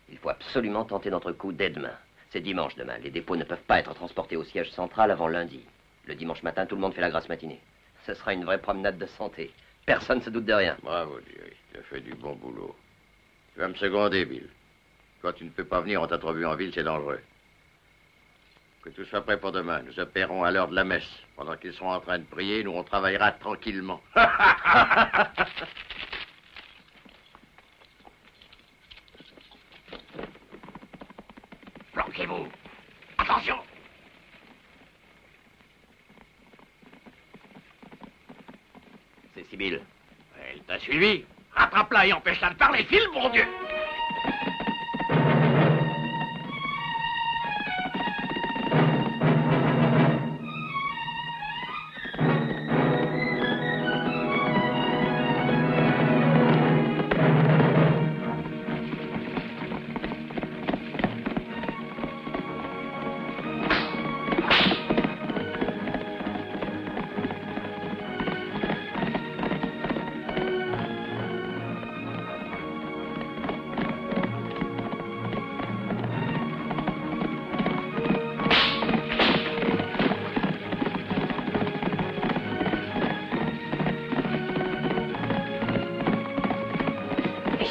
[SPEAKER 14] Il faut absolument tenter notre coup dès demain. C'est dimanche demain. Les dépôts ne peuvent pas être transportés au siège central avant lundi. Le dimanche matin, tout le monde fait la grasse matinée. Ce sera une vraie promenade de santé. Personne ne se doute de rien.
[SPEAKER 11] Bravo, Jerry. Tu as fait du bon boulot. Tu vas me seconder, Bill. Toi, tu ne peux pas venir, on t'a trop vu en ville, c'est dangereux. Que tout soit prêt pour demain. Nous opérons à l'heure de la messe. Pendant qu'ils seront en train de prier, nous, on travaillera tranquillement.
[SPEAKER 5] Planquez-vous. Attention.
[SPEAKER 14] C'est Sibylle.
[SPEAKER 5] Elle t'a suivi. Rattrape-la et empêche-la de parler. File, bon Dieu.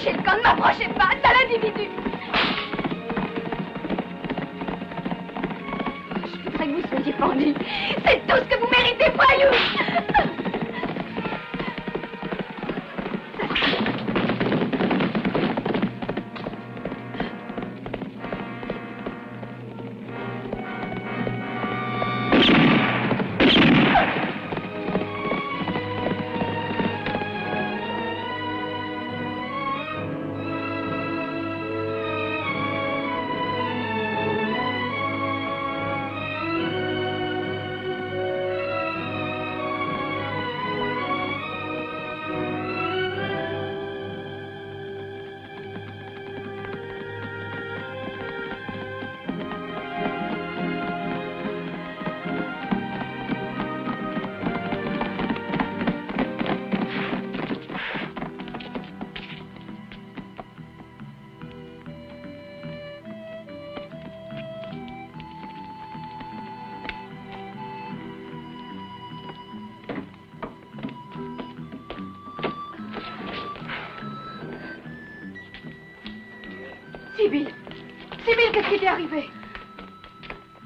[SPEAKER 13] lâchez le camp, ne m'approchez pas, sale individu. Je voudrais que vous soyez pendu. C'est tout ce que vous méritez, voyou. Sibylle, Sibylle, qu'est-ce qui t'est arrivé?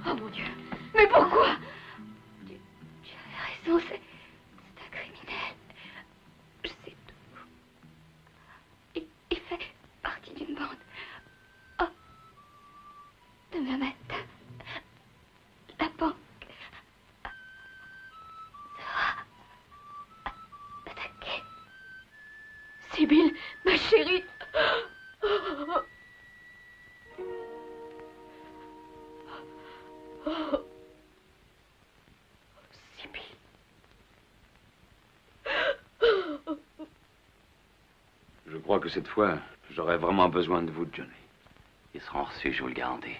[SPEAKER 13] Oh mon Dieu, mais pourquoi? Tu avais raison, c'est un criminel. Je sais tout. Il fait partie d'une bande. Oh, demain matin, la banque sera attaquée. Sibylle, ma chérie. Oh. Sibylle.
[SPEAKER 16] Je crois que cette fois, j'aurai vraiment besoin de vous, Johnny.
[SPEAKER 1] Ils seront reçus, je vous le garantis.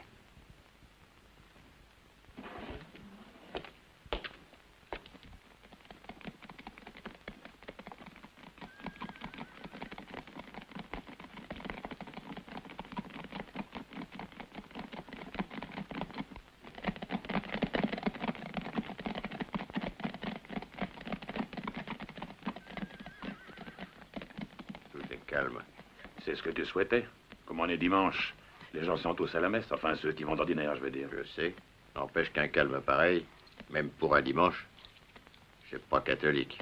[SPEAKER 11] Calme.
[SPEAKER 5] C'est ce que tu souhaitais. Comme on est dimanche, les gens sont tous à la messe. Enfin, ceux qui vont d'ordinaire, je veux dire.
[SPEAKER 11] Je sais. N'empêche qu'un calme pareil, même pour un dimanche, c'est pas catholique.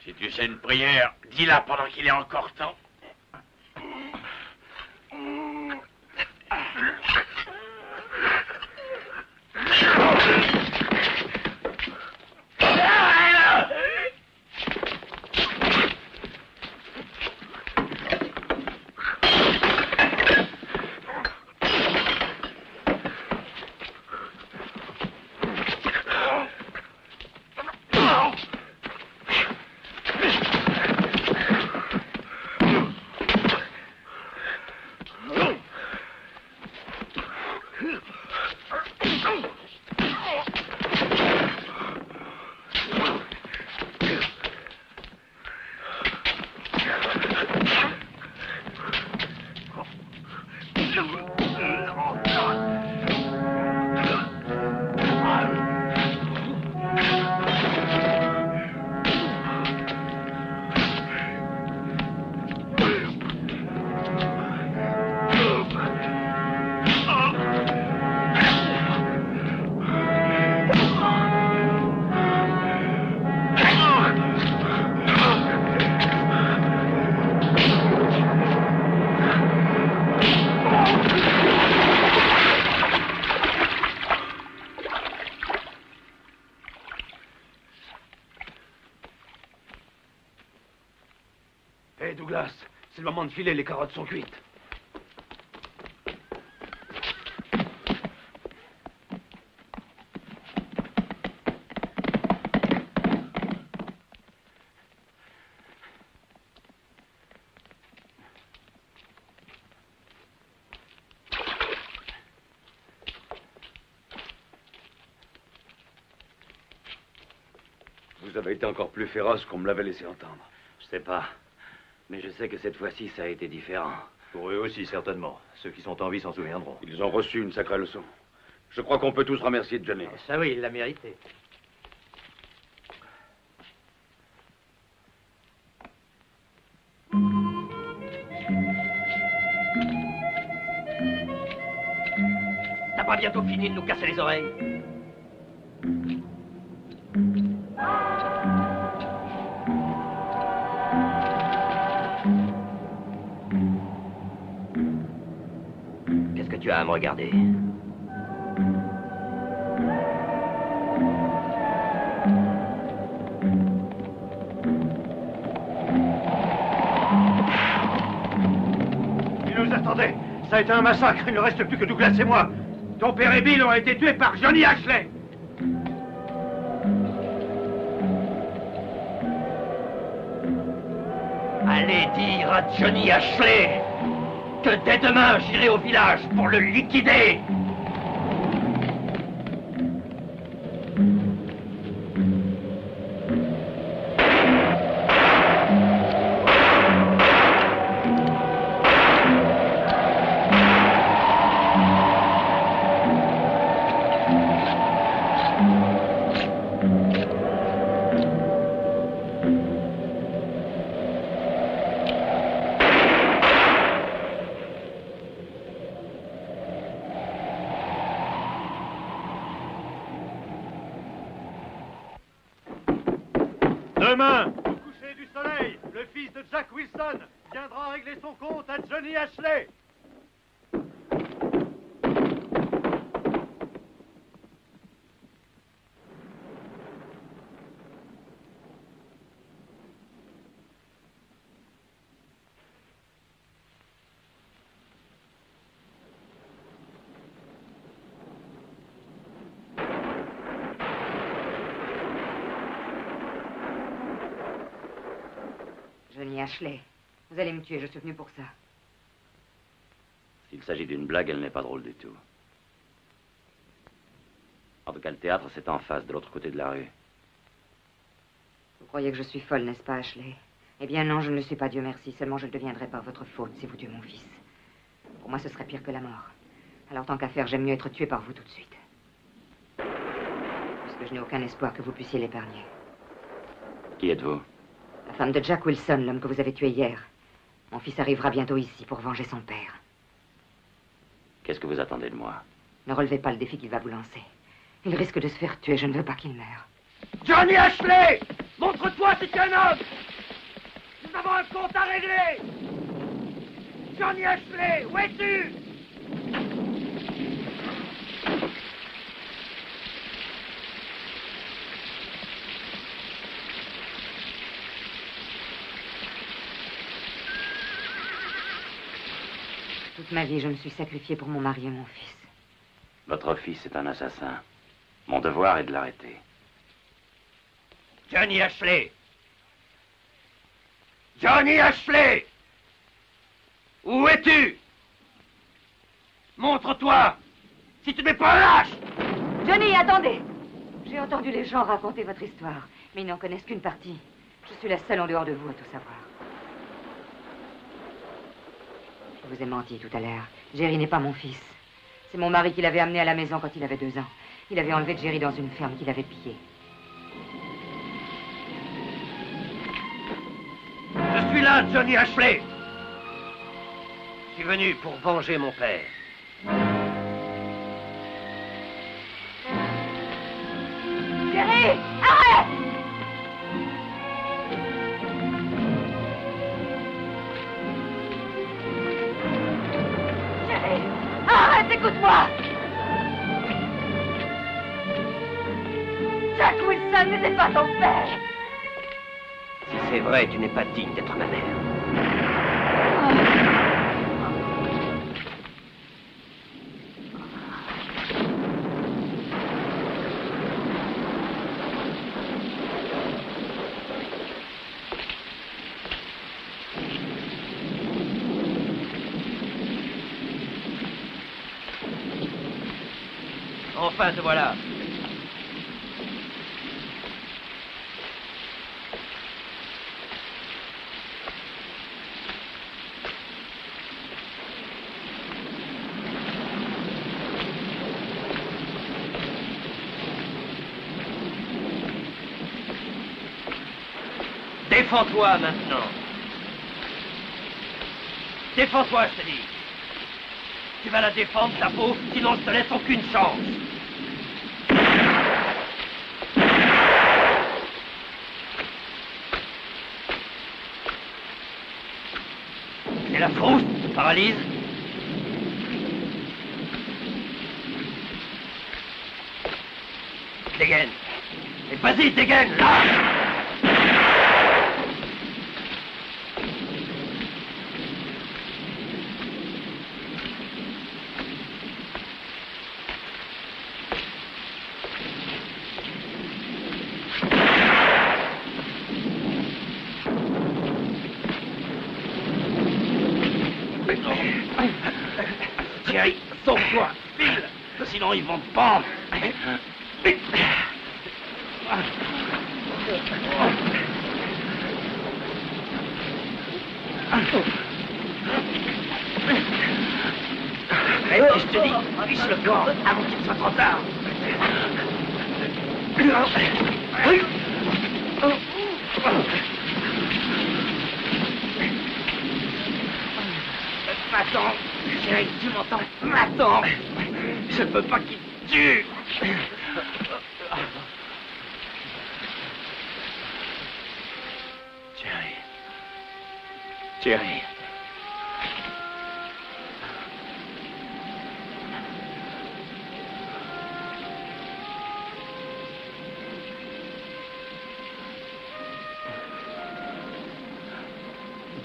[SPEAKER 11] Si tu sais une prière, dis-la pendant qu'il est encore temps.
[SPEAKER 5] Hé, Douglas, c'est le moment de filer, les carottes sont cuites.
[SPEAKER 16] Vous avez été encore plus féroce qu'on me l'avait laissé entendre.
[SPEAKER 1] Je sais pas. Mais je sais que cette fois-ci, ça a été différent.
[SPEAKER 9] Pour eux aussi, certainement. Ceux qui sont en vie s'en souviendront.
[SPEAKER 16] Ils ont reçu une sacrée leçon. Je crois qu'on peut tous remercier Johnny.
[SPEAKER 2] Ça oui, il l'a mérité.
[SPEAKER 14] T'as pas bientôt fini de nous casser les oreilles? Qu'est-ce que tu as à me regarder?
[SPEAKER 5] Ils nous attendaient. Ça a été un massacre. Il ne reste plus que Douglas et moi. Ton père et Bill ont été tués par Johnny Ashley.
[SPEAKER 14] Allez dire à Johnny Ashley que dès demain, j'irai au village pour le liquider.
[SPEAKER 5] Demain, au coucher du soleil, le fils de Jack Wilson viendra régler son compte à Johnny Ashley.
[SPEAKER 8] Johnny Ashley, vous allez me tuer, je suis venu pour ça.
[SPEAKER 1] S'il s'agit d'une blague, elle n'est pas drôle du tout. En tout cas, le théâtre, c'est en face, de l'autre côté de la rue.
[SPEAKER 8] Vous croyez que je suis folle, n'est-ce pas, Ashley? Eh bien non, je ne le suis pas, Dieu merci. Seulement, je le deviendrai par votre faute si vous tuez mon fils. Pour moi, ce serait pire que la mort. Alors, tant qu'à faire, j'aime mieux être tué par vous tout de suite. Puisque je n'ai aucun espoir que vous puissiez l'épargner.
[SPEAKER 1] Qui êtes-vous?
[SPEAKER 8] La femme de Jack Wilson, l'homme que vous avez tué hier. Mon fils arrivera bientôt ici pour venger son père.
[SPEAKER 1] Qu'est-ce que vous attendez de moi?
[SPEAKER 8] Ne relevez pas le défi qu'il va vous lancer. Il risque de se faire tuer, je ne veux pas qu'il meure.
[SPEAKER 12] Johnny Ashley! Montre-toi si tu es un homme! Nous avons un compte à régler! Johnny Ashley, où es-tu?
[SPEAKER 8] Toute ma vie, je me suis sacrifiée pour mon mari et mon fils.
[SPEAKER 10] Votre fils est un assassin. Mon devoir est de l'arrêter.
[SPEAKER 12] Johnny Ashley! Johnny Ashley! Où es-tu? Montre-toi! Si tu n'es pas un lâche!
[SPEAKER 8] Johnny, attendez! J'ai entendu les gens raconter votre histoire, mais ils n'en connaissent qu'une partie. Je suis la seule en dehors de vous à tout savoir. Je vous ai menti tout à l'heure. Jerry n'est pas mon fils. C'est mon mari qui l'avait amené à la maison quand il avait 2 ans. Il avait enlevé Jerry dans une ferme qu'il avait pillée.
[SPEAKER 12] Je suis là, Johnny Ashley! Je suis venu pour venger mon père.
[SPEAKER 8] Jerry! Arrête! Jerry! Arrête, écoute-moi! Jack Wilson n'était pas ton père!
[SPEAKER 14] Si c'est vrai, tu n'es pas digne d'être ma mère.
[SPEAKER 12] Enfin, te voilà. Défends-toi maintenant. Défends-toi, je te dis. Tu vas la défendre, ta peau, sinon je te laisse aucune chance. C'est la frousse qui te paralyse. Dégaine. Et vas-y, dégaine, là. Jerry, sauve-toi, file, sinon ils vont te pendre. Et je te dis, fiche le camp avant qu'il soit trop tard. Attends, Jerry, tu m'entends? Attends, je ne veux pas qu'il te tue. Jerry. Jerry.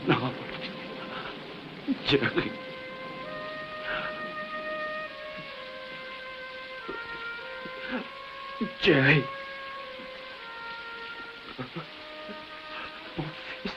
[SPEAKER 12] Non. Jerry. Jerry. Mon fils.